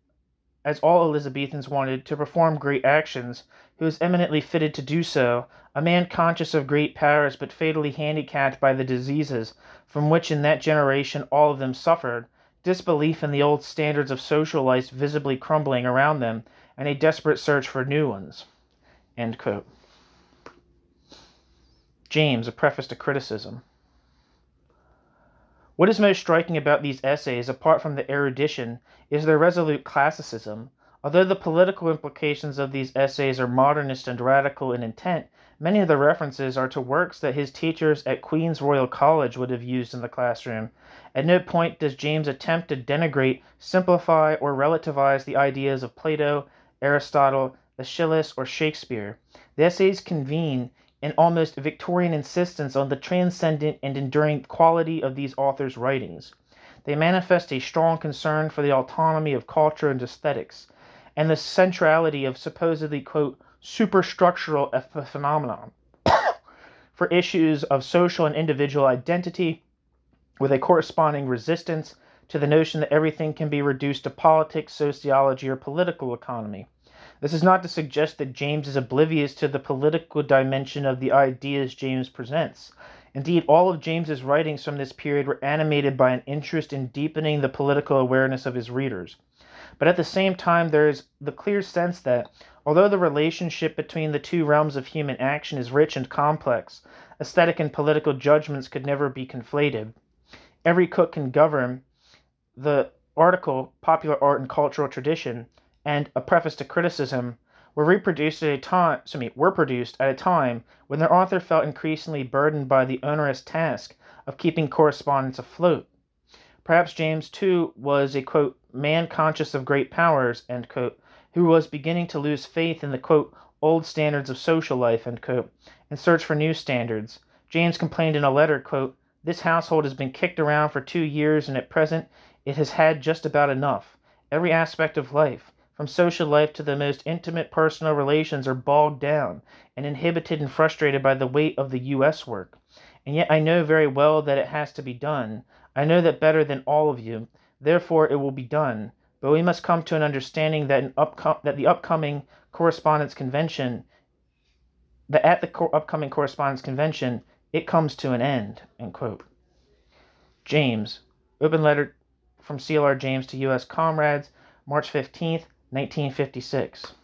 as all Elizabethans wanted, to perform great actions, who is eminently fitted to do so, a man conscious of great powers but fatally handicapped by the diseases from which in that generation all of them suffered, disbelief in the old standards of social life visibly crumbling around them, and a desperate search for new ones." End quote. James, A Preface to Criticism. What is most striking about these essays, apart from the erudition, is their resolute classicism. Although the political implications of these essays are modernist and radical in intent, many of the references are to works that his teachers at Queen's Royal College would have used in the classroom. At no point does James attempt to denigrate, simplify, or relativize the ideas of Plato, Aristotle, Aeschylus, or Shakespeare. The essays convene an almost Victorian insistence on the transcendent and enduring quality of these authors' writings. They manifest a strong concern for the autonomy of culture and aesthetics, and the centrality of supposedly, quote, superstructural phenomenon for issues of social and individual identity, with a corresponding resistance to the notion that everything can be reduced to politics, sociology, or political economy. This is not to suggest that James is oblivious to the political dimension of the ideas James presents. Indeed, all of James's writings from this period were animated by an interest in deepening the political awareness of his readers. But at the same time, there is the clear sense that, although the relationship between the two realms of human action is rich and complex, aesthetic and political judgments could never be conflated. Every Cook Can Govern, the article Popular Art and Cultural Tradition, and A Preface to Criticism were produced at a time when their author felt increasingly burdened by the onerous task of keeping correspondence afloat. Perhaps James, too, was a, quote, man conscious of great powers, end quote, who was beginning to lose faith in the, quote, old standards of social life, end quote, and search for new standards. James complained in a letter, quote, "This household has been kicked around for 2 years, and at present it has had just about enough. Every aspect of life, from social life to the most intimate personal relations, are bogged down and inhibited and frustrated by the weight of the U.S. work. And yet I know very well that it has to be done. I know that better than all of you. Therefore it will be done. But we must come to an understanding that at the upcoming correspondence convention, it comes to an end." End quote. James, open letter from C.L.R. James to U.S. comrades, March 15th, 1956.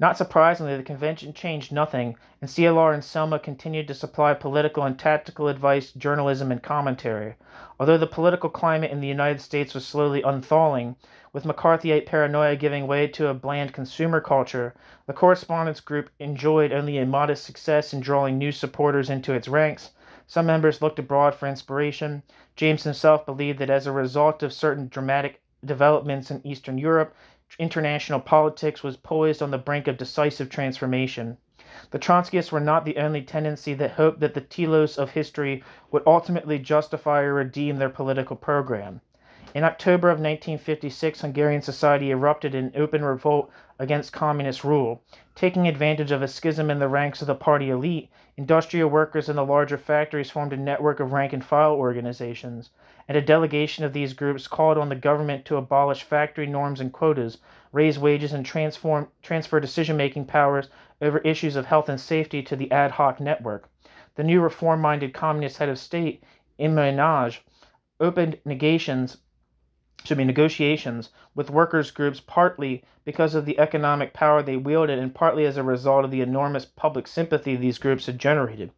Not surprisingly, the convention changed nothing, and CLR and Selma continued to supply political and tactical advice, journalism, and commentary. Although the political climate in the United States was slowly unthawing, with McCarthyite paranoia giving way to a bland consumer culture, the correspondence group enjoyed only a modest success in drawing new supporters into its ranks. Some members looked abroad for inspiration. James himself believed that as a result of certain dramatic developments in Eastern Europe, international politics was poised on the brink of decisive transformation. The Trotskyists were not the only tendency that hoped that the telos of history would ultimately justify or redeem their political program. In October of 1956, Hungarian society erupted in open revolt against communist rule. Taking advantage of a schism in the ranks of the party elite, industrial workers in the larger factories formed a network of rank-and-file organizations, and a delegation of these groups called on the government to abolish factory norms and quotas, raise wages, and transfer decision-making powers over issues of health and safety to the ad hoc network. The new reform-minded communist head of state, Imenaj, opened negotiations with workers' groups partly because of the economic power they wielded and partly as a result of the enormous public sympathy these groups had generated.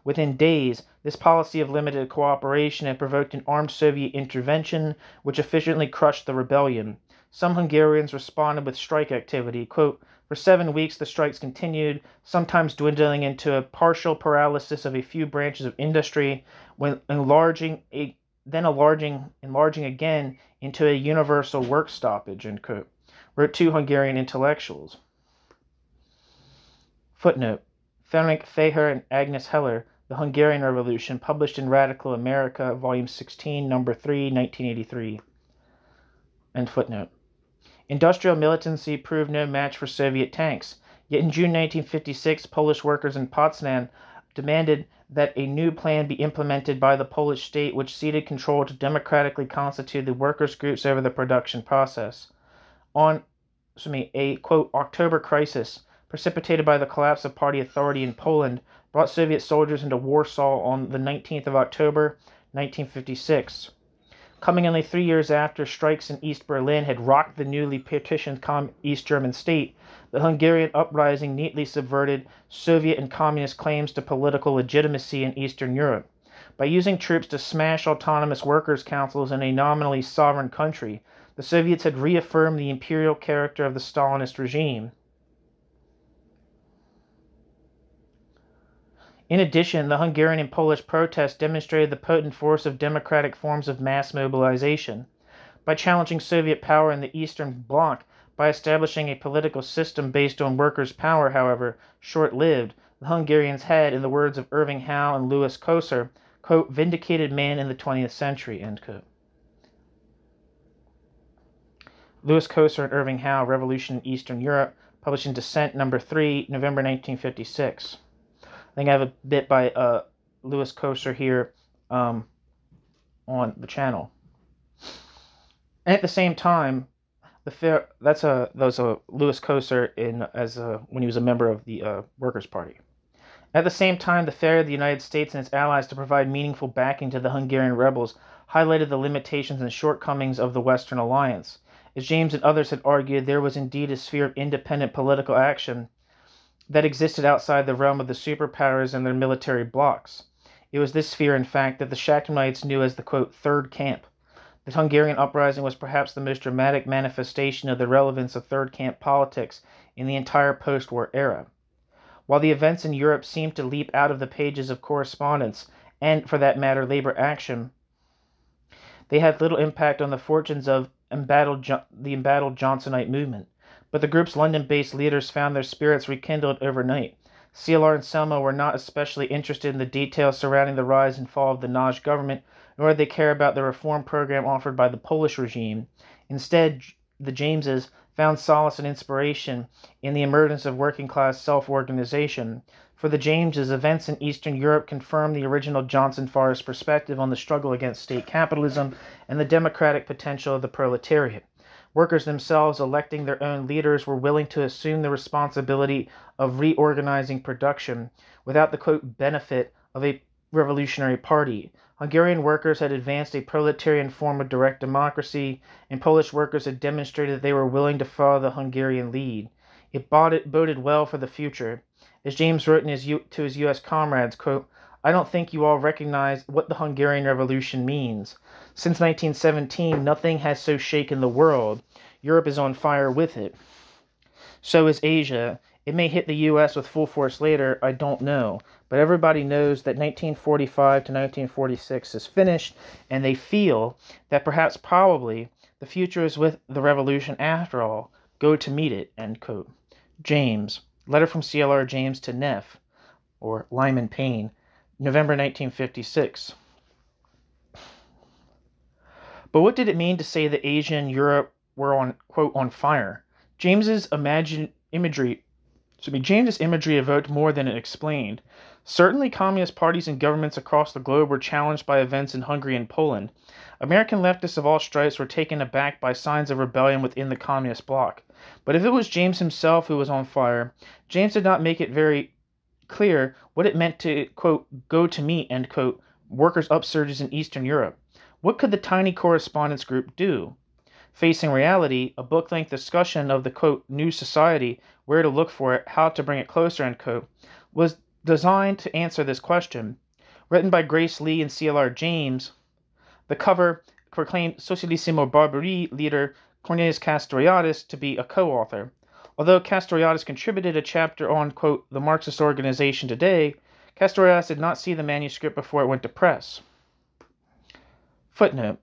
Within days, this policy of limited cooperation had provoked an armed Soviet intervention which efficiently crushed the rebellion. Some Hungarians responded with strike activity. Quote, "For 7 weeks the strikes continued, sometimes dwindling into a partial paralysis of a few branches of industry, when enlarging again into a universal work stoppage," end quote, wrote 2 Hungarian intellectuals. Footnote: Ferenc Feher and Agnes Heller, The Hungarian Revolution, published in Radical America, Volume 16, Number 3, 1983. End footnote. Industrial militancy proved no match for Soviet tanks, yet in June 1956, Polish workers in Potsdam demanded that a new plan be implemented by the Polish state which ceded control to democratically constituted workers' groups over the production process. A, quote, October crisis, precipitated by the collapse of party authority in Poland, brought Soviet soldiers into Warsaw on the 19th of October, 1956. Coming only 3 years after strikes in East Berlin had rocked the newly partitioned East German state, the Hungarian uprising neatly subverted Soviet and communist claims to political legitimacy in Eastern Europe. By using troops to smash autonomous workers' councils in a nominally sovereign country, the Soviets had reaffirmed the imperial character of the Stalinist regime. In addition, the Hungarian and Polish protests demonstrated the potent force of democratic forms of mass mobilization. By challenging Soviet power in the Eastern Bloc, by establishing a political system based on workers' power, however short-lived, the Hungarians had, in the words of Irving Howe and Louis Kosar, quote, vindicated man in the 20th century, end quote. Louis Kosar and Irving Howe, Revolution in Eastern Europe, published in Dissent No. 3, November 1956. I think I have a bit by Louis Kosar here on the channel. And at the same time, that was Louis Kosar when he was a member of the Workers' Party. At the same time, the failure of the United States and its allies to provide meaningful backing to the Hungarian rebels highlighted the limitations and shortcomings of the Western alliance. As James and others had argued, there was indeed a sphere of independent political action that existed outside the realm of the superpowers and their military blocs. It was this sphere, in fact, that the Shachtmanites knew as the, quote, third camp. The Hungarian uprising was perhaps the most dramatic manifestation of the relevance of third camp politics in the entire post-war era. While the events in Europe seemed to leap out of the pages of correspondence, and, for that matter, labor action, they had little impact on the fortunes of the embattled Johnsonite movement. But the group's London-based leaders found their spirits rekindled overnight. CLR and Selma were not especially interested in the details surrounding the rise and fall of the Naj government, nor did they care about the reform program offered by the Polish regime. Instead, the Jameses found solace and inspiration in the emergence of working-class self-organization. For the Jameses, events in Eastern Europe confirmed the original Johnson-Forrest perspective on the struggle against state capitalism and the democratic potential of the proletariat. Workers themselves, electing their own leaders, were willing to assume the responsibility of reorganizing production without the, quote, benefit of a revolutionary party. Hungarian workers had advanced a proletarian form of direct democracy, and Polish workers had demonstrated that they were willing to follow the Hungarian lead. It boded well for the future. As James wrote to his U.S. comrades, quote, I don't think you all recognize what the Hungarian Revolution means. Since 1917, nothing has so shaken the world. Europe is on fire with it. So is Asia. It may hit the U.S. with full force later, I don't know. But everybody knows that 1945 to 1946 is finished, and they feel that perhaps probably the future is with the revolution after all. Go to meet it, end quote. James. Letter from CLR James to Neff, or Lyman Payne, November 1956. But what did it mean to say that Asia and Europe were on, quote, on fire? James's imagery evoked more than it explained. Certainly, communist parties and governments across the globe were challenged by events in Hungary and Poland. American leftists of all stripes were taken aback by signs of rebellion within the communist bloc. But if it was James himself who was on fire, James did not make it very clear what it meant to, quote, go to meet, end quote, workers' upsurges in Eastern Europe. What could the tiny correspondence group do? Facing Reality, a book-length discussion of the, quote, new society, where to look for it, how to bring it closer, end quote, was designed to answer this question. Written by Grace Lee and CLR James, the cover proclaimed Socialissimo Barbarie leader Cornelius Castoriadis to be a co-author. Although Castoriadis contributed a chapter on, quote, the Marxist organization today, Castoriadis did not see the manuscript before it went to press. Footnote.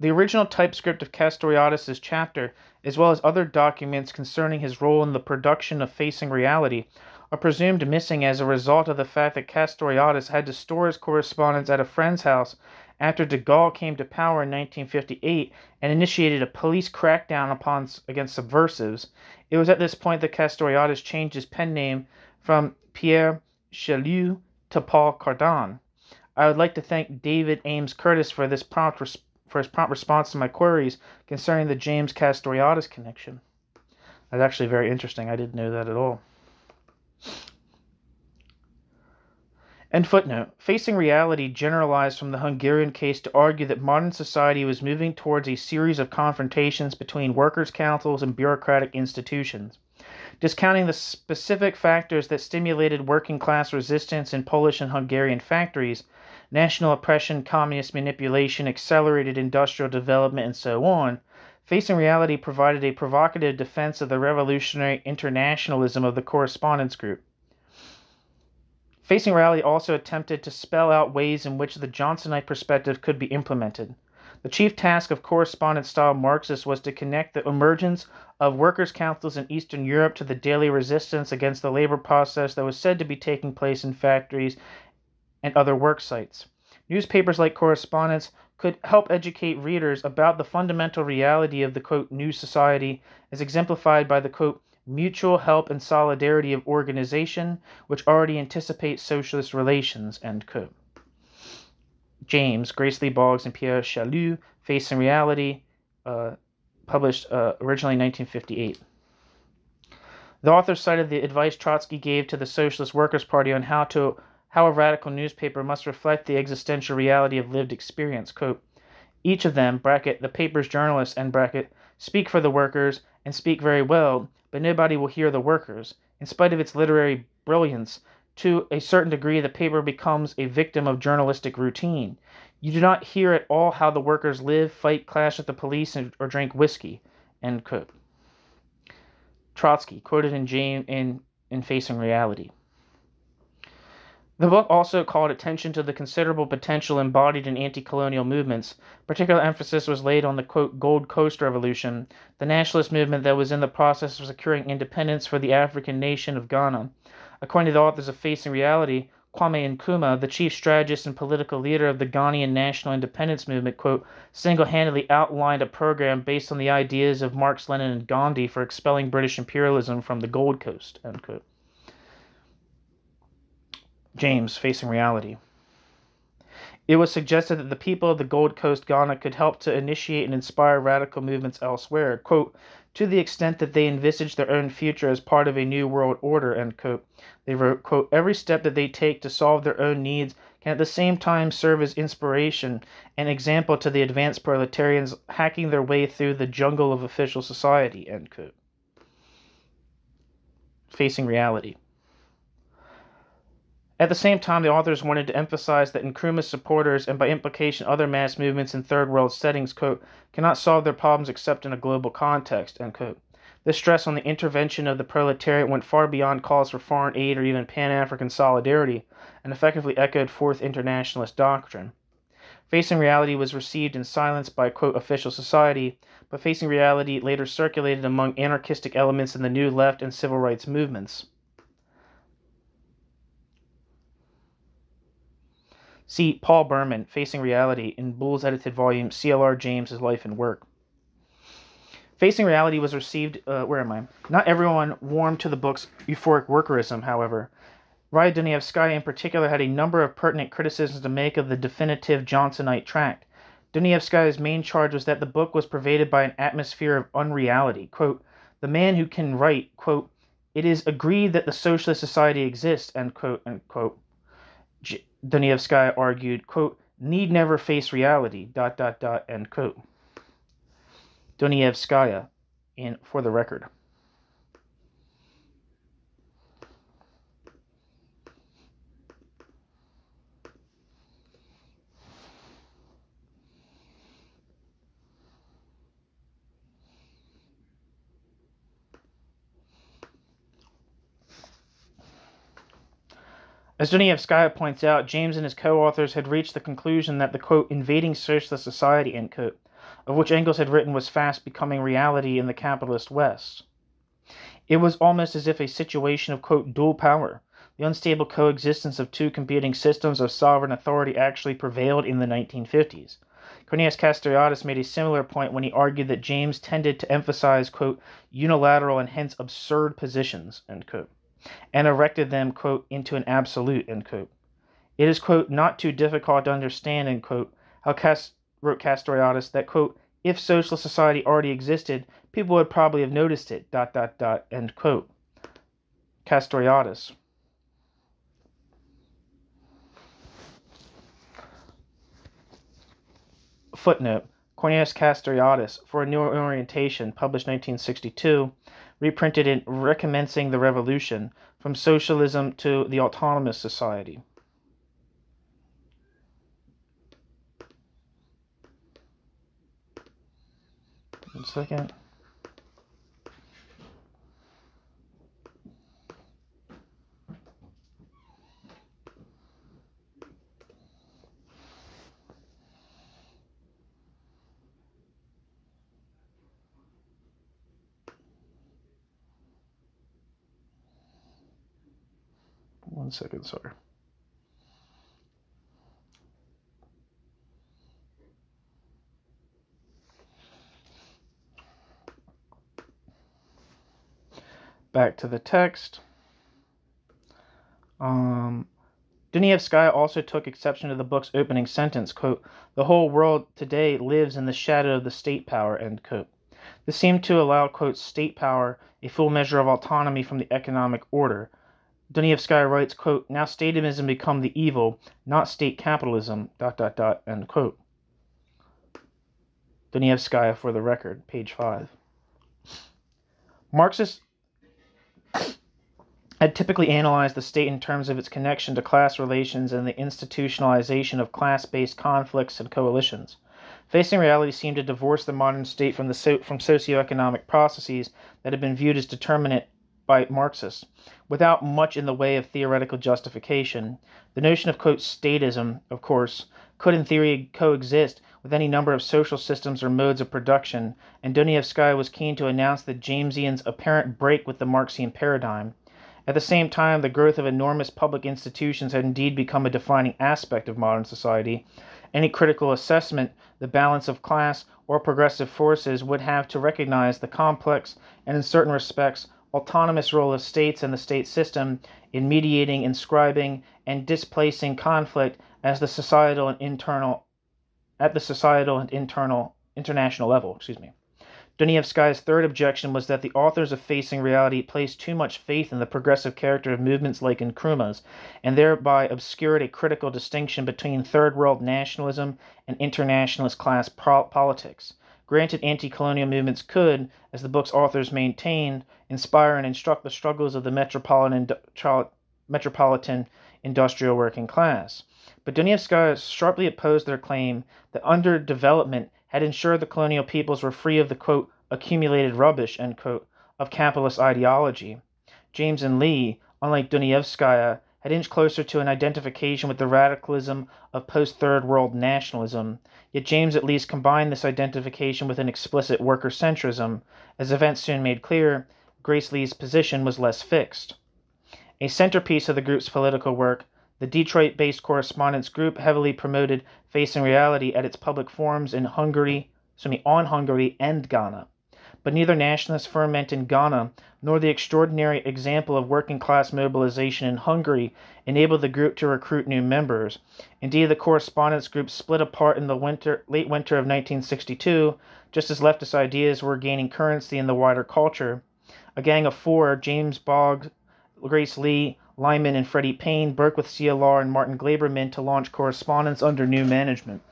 The original typescript of Castoriadis' chapter, as well as other documents concerning his role in the production of Facing Reality, are presumed missing as a result of the fact that Castoriadis had to store his correspondence at a friend's house after de Gaulle came to power in 1958 and initiated a police crackdown against subversives. It was at this point that Castoriadis changed his pen name from Pierre Chalieu to Paul Cardin. I would like to thank David Ames Curtis for his prompt response to my queries concerning the James Castoriadis connection. That's actually very interesting. I didn't know that at all. End footnote. Facing Reality generalized from the Hungarian case to argue that modern society was moving towards a series of confrontations between workers' councils and bureaucratic institutions. Discounting the specific factors that stimulated working-class resistance in Polish and Hungarian factories, national oppression, communist manipulation, accelerated industrial development, and so on, Facing Reality provided a provocative defense of the revolutionary internationalism of the correspondence group. Facing Reality also attempted to spell out ways in which the Johnsonite perspective could be implemented. The chief task of correspondence-style Marxists was to connect the emergence of workers' councils in Eastern Europe to the daily resistance against the labor process that was said to be taking place in factories and other work sites. Newspapers like Correspondence could help educate readers about the fundamental reality of the, quote, new society, as exemplified by the, quote, mutual help and solidarity of organization, which already anticipates socialist relations, end quote. James, Grace Lee Boggs, and Pierre Chaloux, Facing Reality, published originally in 1958. The author cited the advice Trotsky gave to the Socialist Workers' Party on how a radical newspaper must reflect the existential reality of lived experience. Quote, each of them, bracket, the paper's journalists, end bracket, speak for the workers and speak very well, but nobody will hear the workers. In spite of its literary brilliance, to a certain degree the paper becomes a victim of journalistic routine. You do not hear at all how the workers live, fight, clash with the police, or drink whiskey, end quote. Trotsky, quoted in Facing Reality. The book also called attention to the considerable potential embodied in anti-colonial movements. Particular emphasis was laid on the, quote, Gold Coast Revolution, the nationalist movement that was in the process of securing independence for the African nation of Ghana. According to the authors of Facing Reality, Kwame Nkrumah, the chief strategist and political leader of the Ghanaian national independence movement, quote, single-handedly outlined a program based on the ideas of Marx, Lenin, and Gandhi for expelling British imperialism from the Gold Coast, end quote. James, Facing Reality. It was suggested that the people of the Gold Coast, Ghana, could help to initiate and inspire radical movements elsewhere, quote, to the extent that they envisaged their own future as part of a new world order, end quote. They wrote, quote, every step that they take to solve their own needs can at the same time serve as inspiration and example to the advanced proletarians hacking their way through the jungle of official society, end quote. Facing Reality. At the same time, the authors wanted to emphasize that Nkrumah's supporters, and by implication other mass movements in third world settings, quote, cannot solve their problems except in a global context, end quote. This stress on the intervention of the proletariat went far beyond calls for foreign aid or even Pan-African solidarity, and effectively echoed Fourth Internationalist doctrine. Facing Reality was received in silence by, quote, official society, but Facing Reality later circulated among anarchistic elements in the New Left and civil rights movements. See Paul Berman, Facing Reality, in Boole's edited volume, C.L.R. James's Life and Work. Facing Reality was received, Not everyone warmed to the book's euphoric workerism, however. Raya Dunayevskaya in particular had a number of pertinent criticisms to make of the definitive Johnsonite tract. Dunayevskaya's main charge was that the book was pervaded by an atmosphere of unreality. Quote, the man who can write, quote, it is agreed that the socialist society exists, end quote, end quote. Dunayevskaya argued, quote, need never face reality, ... end quote. Dunayevskaya, for the record. As Dunayevskaya points out, James and his co-authors had reached the conclusion that the, quote, invading socialist society, end quote, of which Engels had written was fast becoming reality in the capitalist West. It was almost as if a situation of, quote, dual power, the unstable coexistence of two competing systems of sovereign authority actually prevailed in the 1950s. Cornelius Castoriadis made a similar point when he argued that James tended to emphasize, quote, unilateral and hence absurd positions, end quote, and erected them, quote, into an absolute, end quote. It is, quote, not too difficult to understand, end quote, how wrote Castoriadis, that, quote, if socialist society already existed, people would probably have noticed it, ... end quote. Castoriadis. Footnote. Cornelius Castoriadis, For a New Orientation, published 1962, reprinted in Recommencing the Revolution, From Socialism to the Autonomous Society. One second. One second, sorry. Back to the text. Dunievskaya also took exception to the book's opening sentence, quote, "The whole world today lives in the shadow of the state power," end quote. This seemed to allow, quote, state power a full measure of autonomy from the economic order. Dunievskaya writes, quote, "Now statism become the evil, not state capitalism, ... end quote. Dunievskaya for the record, page 5. Marxists had typically analyzed the state in terms of its connection to class relations and the institutionalization of class-based conflicts and coalitions. Facing reality seemed to divorce the modern state from socioeconomic processes that had been viewed as determinate by Marxists. Without much in the way of theoretical justification, the notion of, quote, statism, of course, could in theory coexist with any number of social systems or modes of production, and Dunievskaya was keen to announce the Jamesian's apparent break with the Marxian paradigm. At the same time, the growth of enormous public institutions had indeed become a defining aspect of modern society. Any critical assessment, the balance of class or progressive forces would have to recognize the complex and, in certain respects, autonomous role of states and the state system in mediating, inscribing, and displacing conflict at the societal and international level. Dunievskaya's third objection was that the authors of Facing Reality placed too much faith in the progressive character of movements like Nkrumah's, and thereby obscured a critical distinction between third world nationalism and internationalist class politics. Granted, anti-colonial movements could, as the book's authors maintained, inspire and instruct the struggles of the metropolitan industrial working class. But Dunievskaya sharply opposed their claim that underdevelopment had ensured the colonial peoples were free of the, quote, accumulated rubbish, end quote, of capitalist ideology. James and Lee, unlike Dunievskaya, had inched closer to an identification with the radicalism of post-Third World nationalism, yet James at least combined this identification with an explicit worker-centrism. As events soon made clear, Grace Lee's position was less fixed. A centerpiece of the group's political work, the Detroit-based correspondence group heavily promoted Facing Reality at its public forums on Hungary and Ghana. But neither nationalist ferment in Ghana nor the extraordinary example of working-class mobilization in Hungary enabled the group to recruit new members. Indeed, the correspondence group split apart in the late winter of 1962, just as leftist ideas were gaining currency in the wider culture. A gang of four, James Boggs, Grace Lee, Lyman and Freddie Payne, broke with CLR and Martin Glaberman to launch correspondence under new management.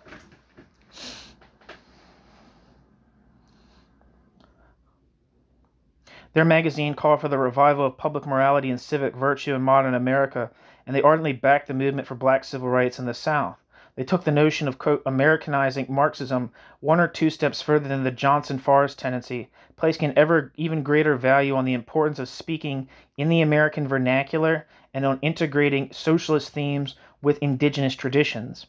Their magazine called for the revival of public morality and civic virtue in modern America, and they ardently backed the movement for black civil rights in the South. They took the notion of, quote, Americanizing Marxism one or two steps further than the Johnson-Forrest tendency, placing an even greater value on the importance of speaking in the American vernacular and on integrating socialist themes with indigenous traditions.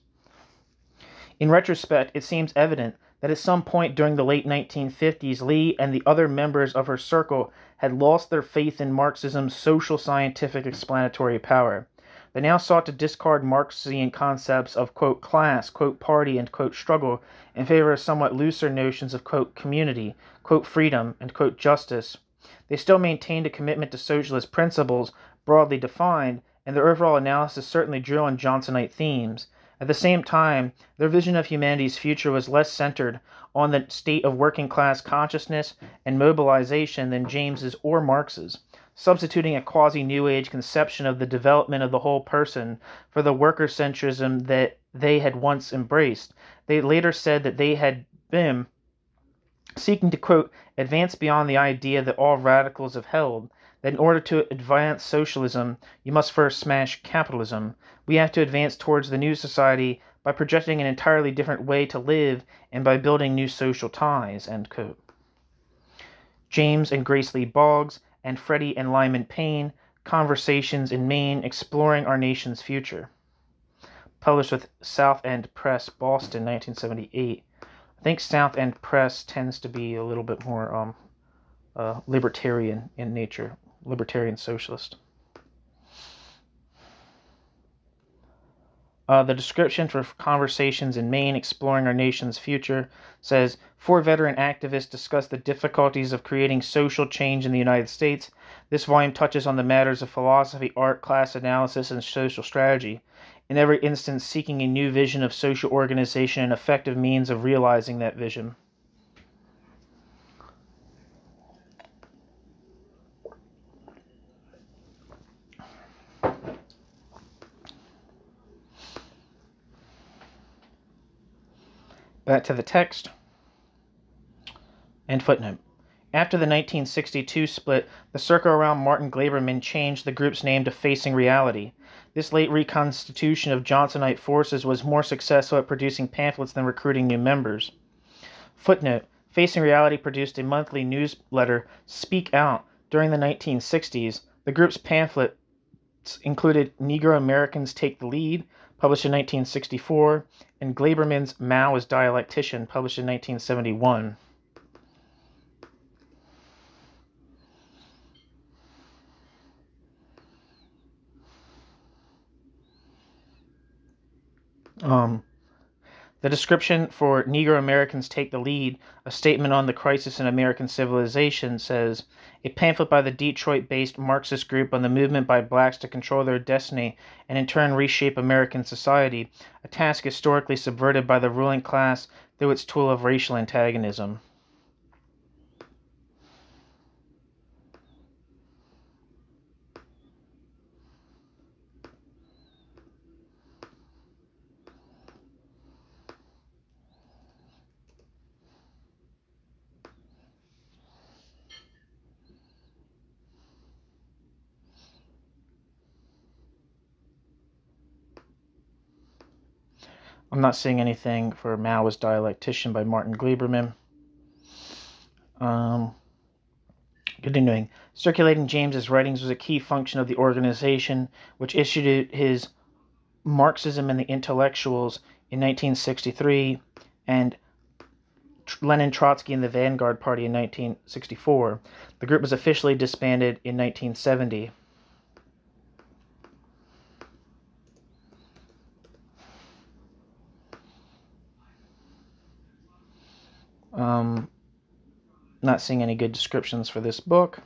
In retrospect, it seems evident that at some point during the late 1950s, Lee and the other members of her circle had lost their faith in Marxism's social scientific explanatory power. They now sought to discard Marxian concepts of, quote, class, quote, party, and, quote, struggle in favor of somewhat looser notions of, quote, community, quote, freedom, and, quote, justice. They still maintained a commitment to socialist principles, broadly defined, and their overall analysis certainly drew on Johnsonite themes. At the same time, their vision of humanity's future was less centered on the state of working-class consciousness and mobilization than James's or Marx's. substituting a quasi-New Age conception of the development of the whole person for the worker-centrism that they had once embraced. They later said that they had been seeking to, quote, advance beyond the idea that all radicals have held, that in order to advance socialism, you must first smash capitalism. We have to advance towards the new society by projecting an entirely different way to live and by building new social ties, end quote. James and Grace Lee Boggs and Freddie and Lyman Payne, Conversations in Maine, Exploring Our Nation's Future. Published with South End Press, Boston, 1978. I think South End Press tends to be a little bit more libertarian in nature, libertarian socialist. The description for Conversations in Maine, Exploring Our Nation's Future, says, 4 veteran activists discuss the difficulties of creating social change in the United States. This volume touches on the matters of philosophy, art, class analysis, and social strategy, in every instance seeking a new vision of social organization and effective means of realizing that vision. Back to the text. And footnote. After the 1962 split, the circle around Martin Glaberman changed the group's name to Facing Reality. This late reconstitution of Johnsonite forces was more successful at producing pamphlets than recruiting new members. Footnote. Facing Reality produced a monthly newsletter, Speak Out, during the 1960s. The group's pamphlets included Negro Americans Take the Lead, published in 1964, and Glaberman's Mao as Dialectician, published in 1971. The description for Negro Americans Take the Lead, a statement on the crisis in American civilization, says, a pamphlet by the Detroit-based Marxist group on the movement by blacks to control their destiny and in turn reshape American society, a task historically subverted by the ruling class through its tool of racial antagonism. I'm not seeing anything for Mao as Dialectician by Martin Glaberman. Continuing. Circulating James's writings was a key function of the organization, which issued his Marxism and the Intellectuals in 1963 and Lenin, Trotsky, and the Vanguard Party in 1964. The group was officially disbanded in 1970. Not seeing any good descriptions for this book.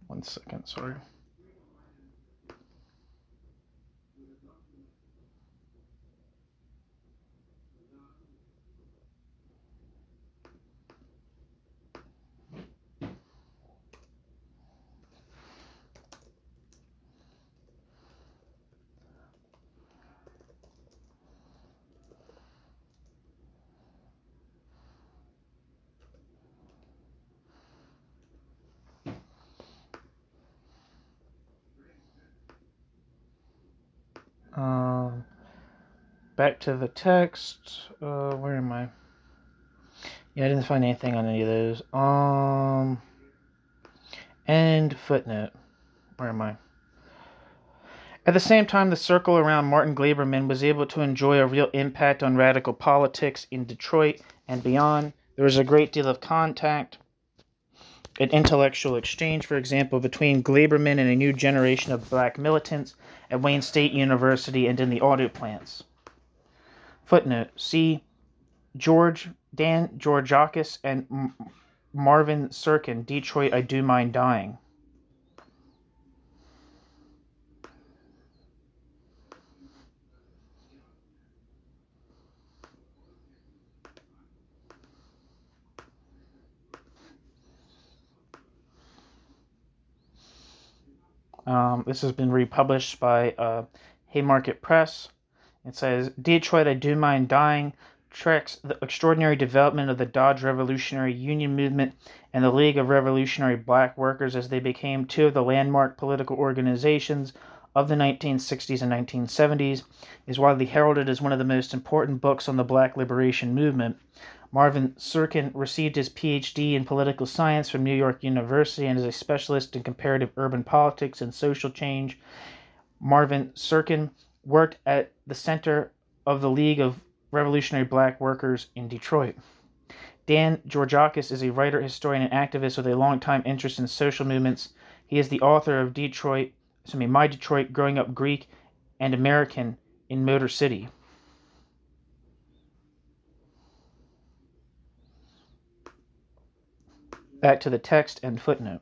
One second, sorry. Back to the text. Where am I? Yeah, I didn't find anything on any of those. And footnote. Where am I? At the same time, the circle around Martin Glaberman was able to enjoy a real impact on radical politics in Detroit and beyond. There was a great deal of contact an intellectual exchange, for example, between Glaberman and a new generation of black militants at Wayne State University and in the auto plants. Footnote, see Dan Georgakis and Marvin Sirkin, Detroit, I Do Mind Dying. This has been republished by Haymarket Press. It says, Detroit, I Do Mind Dying tracks the extraordinary development of the Dodge Revolutionary Union Movement and the League of Revolutionary Black Workers as they became two of the landmark political organizations of the 1960s and 1970s, is widely heralded as one of the most important books on the Black liberation movement. Marvin Sirkin received his Ph.D. in political science from New York University and is a specialist in comparative urban politics and social change. Marvin Sirkin worked at the center of the League of Revolutionary Black Workers in Detroit. Dan Georgakis is a writer, historian, and activist with a long-time interest in social movements. He is the author of My Detroit, Growing Up Greek and American in Motor City. Back to the text and footnote.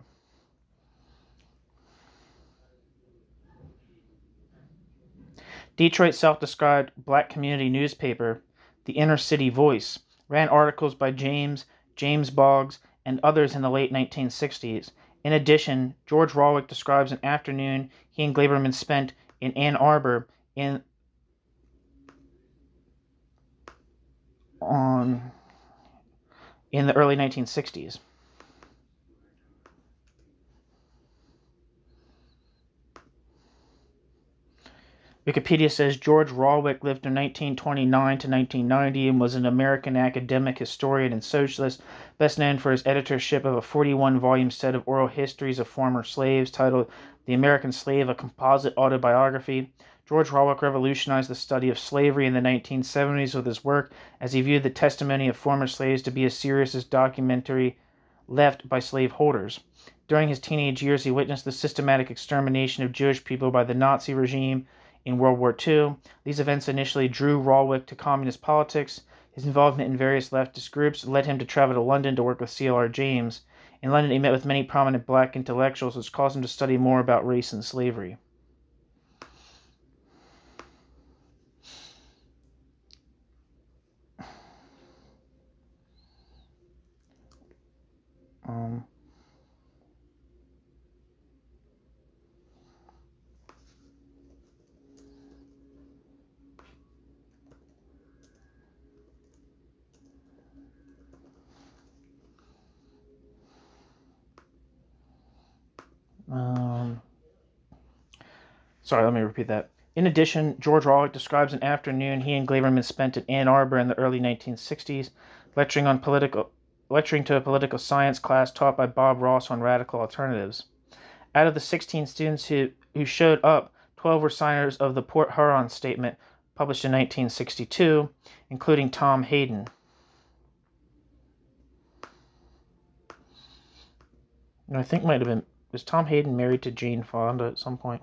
Detroit's self-described black community newspaper, The Inner City Voice, ran articles by James Boggs, and others in the late 1960s. In addition, George Rawlik describes an afternoon he and Glaberman spent in Ann Arbor in the early 1960s. Wikipedia says George Rawlik lived from 1929 to 1990 and was an American academic, historian, and socialist, best known for his editorship of a 41-volume set of oral histories of former slaves titled The American Slave, a Composite Autobiography. George Rawlik revolutionized the study of slavery in the 1970s with his work, as he viewed the testimony of former slaves to be as serious as documentary left by slaveholders. During his teenage years, he witnessed the systematic extermination of Jewish people by the Nazi regime in World War II. These events initially drew Rawlik to communist politics. His involvement in various leftist groups led him to travel to London to work with C.L.R. James. In London, he met with many prominent black intellectuals, which caused him to study more about race and slavery. Let me repeat that. In addition, George Rawlik describes an afternoon he and Glaberman spent in Ann Arbor in the early 1960s, lecturing to a political science class taught by Bob Ross on radical alternatives. Out of the 16 students who showed up, 12 were signers of the Port Huron Statement, published in 1962, including Tom Hayden. And I think was Tom Hayden married to Jane Fonda at some point?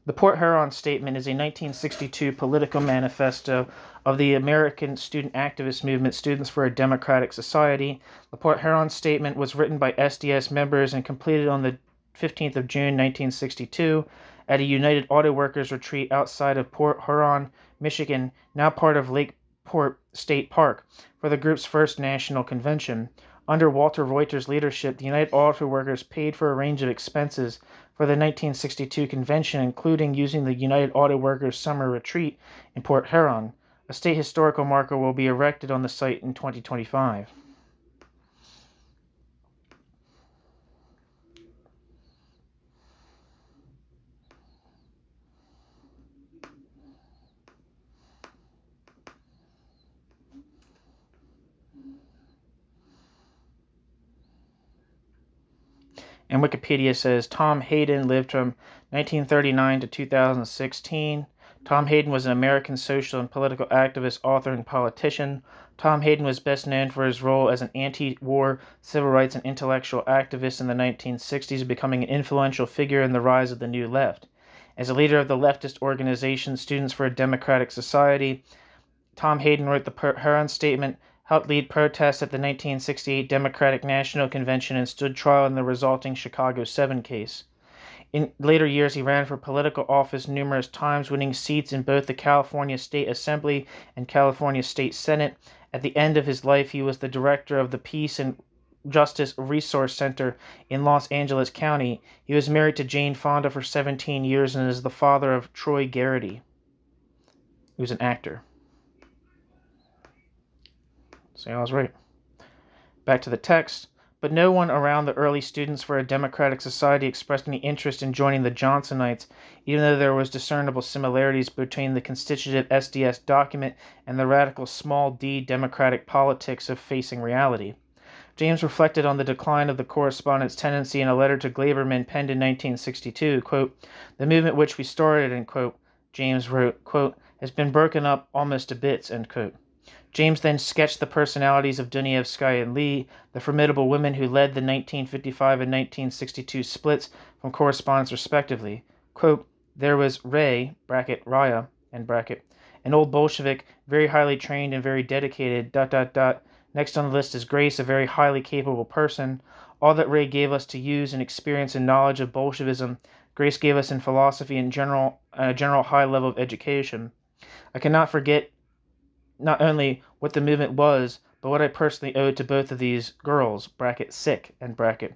The Port Huron Statement is a 1962 political manifesto of the American student activist movement Students for a Democratic Society. The Port Huron Statement was written by SDS members and completed on the 15th of June 1962 at a United Auto Workers retreat outside of Port Huron, Michigan, now part of Lakeport State Park, for the group's first national convention. Under Walter Reuter's leadership, the United Auto Workers paid for a range of expenses for the 1962 convention, including using the United Auto Workers summer retreat in Port Huron. A state historical marker will be erected on the site in 2025. And Wikipedia says Tom Hayden lived from 1939 to 2016. Tom Hayden was an American social and political activist, author, and politician. Tom Hayden was best known for his role as an anti-war, civil rights, and intellectual activist in the 1960s, becoming an influential figure in the rise of the New Left. As a leader of the leftist organization Students for a Democratic Society, Tom Hayden wrote the Huron Statement, helped lead protests at the 1968 Democratic National Convention, and stood trial in the resulting Chicago 7 case. In later years, he ran for political office numerous times, winning seats in both the California State Assembly and California State Senate. At the end of his life, he was the director of the Peace and Justice Resource Center in Los Angeles County. He was married to Jane Fonda for 17 years and is the father of Troy Garrity, who's an actor. So I was right. Back to the text. But no one around the early Students for a Democratic Society expressed any interest in joining the Johnsonites, even though there was discernible similarities between the constitutive SDS document and the radical small d democratic politics of facing reality. James reflected on the decline of the correspondence tendency in a letter to Glaberman penned in 1962, quote, "The movement which we started," end quote, James wrote, quote, "has been broken up almost to bits," end quote. James then sketched the personalities of Dunayevsky and Lee, the formidable women who led the 1955 and 1962 splits from correspondence respectively. Quote, "There was Ray, bracket, Raya, end bracket, an old Bolshevik, very highly trained and very dedicated, ... Next on the list is Grace, a very highly capable person. All that Ray gave us to use and experience and knowledge of Bolshevism, Grace gave us in philosophy and general high level of education. I cannot forget not only what the movement was, but what I personally owed to both of these girls, bracket, sick, end bracket.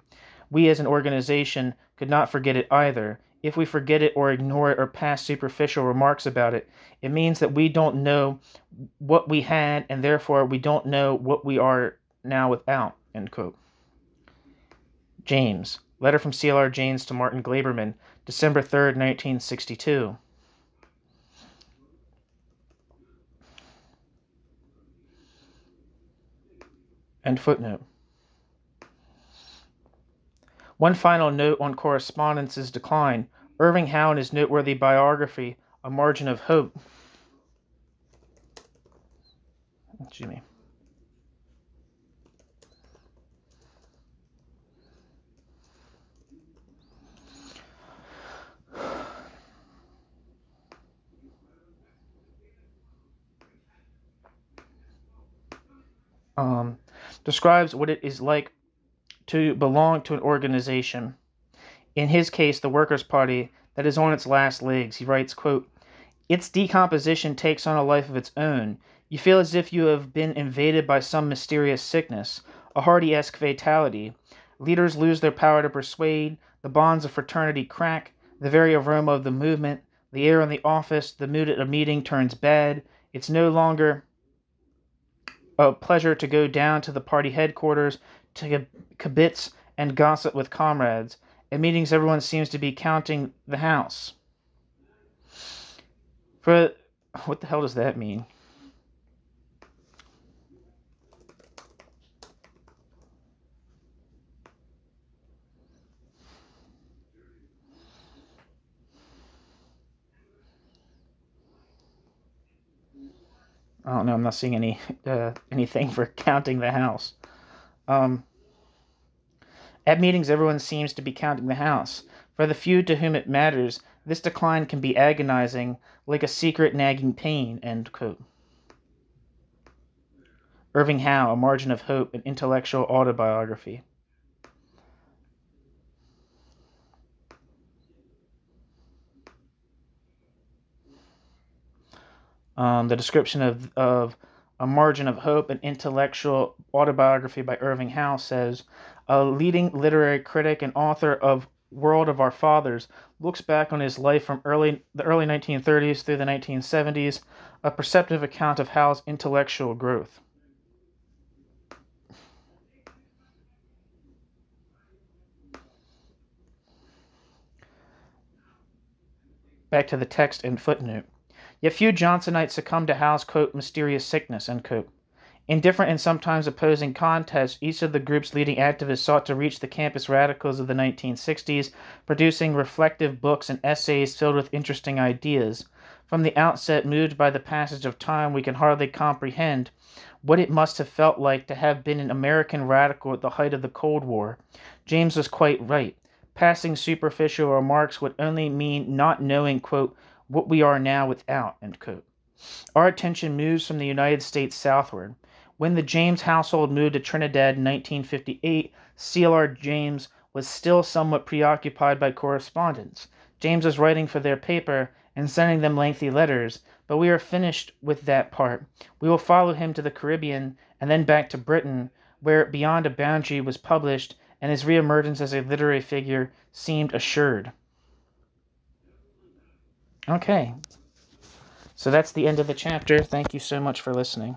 We as an organization could not forget it either. If we forget it or ignore it or pass superficial remarks about it, it means that we don't know what we had and therefore we don't know what we are now without," end quote. James. Letter from C.L.R. James to Martin Glaberman, December 3rd, 1962. End footnote. One final note on correspondence's decline. Irving Howe in his noteworthy biography, A Margin of Hope. Excuse me. Describes what it is like to belong to an organization. In his case, the Workers' Party, that is on its last legs. He writes, quote, "Its decomposition takes on a life of its own. You feel as if you have been invaded by some mysterious sickness, a Hardy-esque fatality. Leaders lose their power to persuade, the bonds of fraternity crack, the very aroma of the movement, the air in the office, the mood at a meeting turns bad. It's no longer a pleasure to go down to the party headquarters, to kibitz and gossip with comrades. At meetings, everyone seems to be counting the house." What the hell does that mean? I don't know. I'm not seeing anything for counting the house. At meetings, everyone seems to be counting the house. For the few to whom it matters, this decline can be agonizing, like a secret nagging pain, end quote. Irving Howe, A Margin of Hope, an intellectual autobiography. The description of A Margin of Hope, an intellectual autobiography by Irving Howe says, "A leading literary critic and author of World of Our Fathers looks back on his life from the early 1930s through the 1970s, a perceptive account of Howe's intellectual growth." Back to the text and footnote. Yet few Johnsonites succumbed to Howe's, quote, "mysterious sickness," end quote. In different and sometimes opposing contests, each of the group's leading activists sought to reach the campus radicals of the 1960s, producing reflective books and essays filled with interesting ideas. From the outset, moved by the passage of time, we can hardly comprehend what it must have felt like to have been an American radical at the height of the Cold War. James was quite right. Passing superficial remarks would only mean not knowing, quote, what we are now without, end quote. Our attention moves from the United States southward. When the James household moved to Trinidad in 1958, C.L.R. James was still somewhat preoccupied by correspondence. James was writing for their paper and sending them lengthy letters, but we are finished with that part. We will follow him to the Caribbean and then back to Britain, where Beyond a Boundary was published and his reemergence as a literary figure seemed assured. Okay, so that's the end of the chapter. Thank you so much for listening.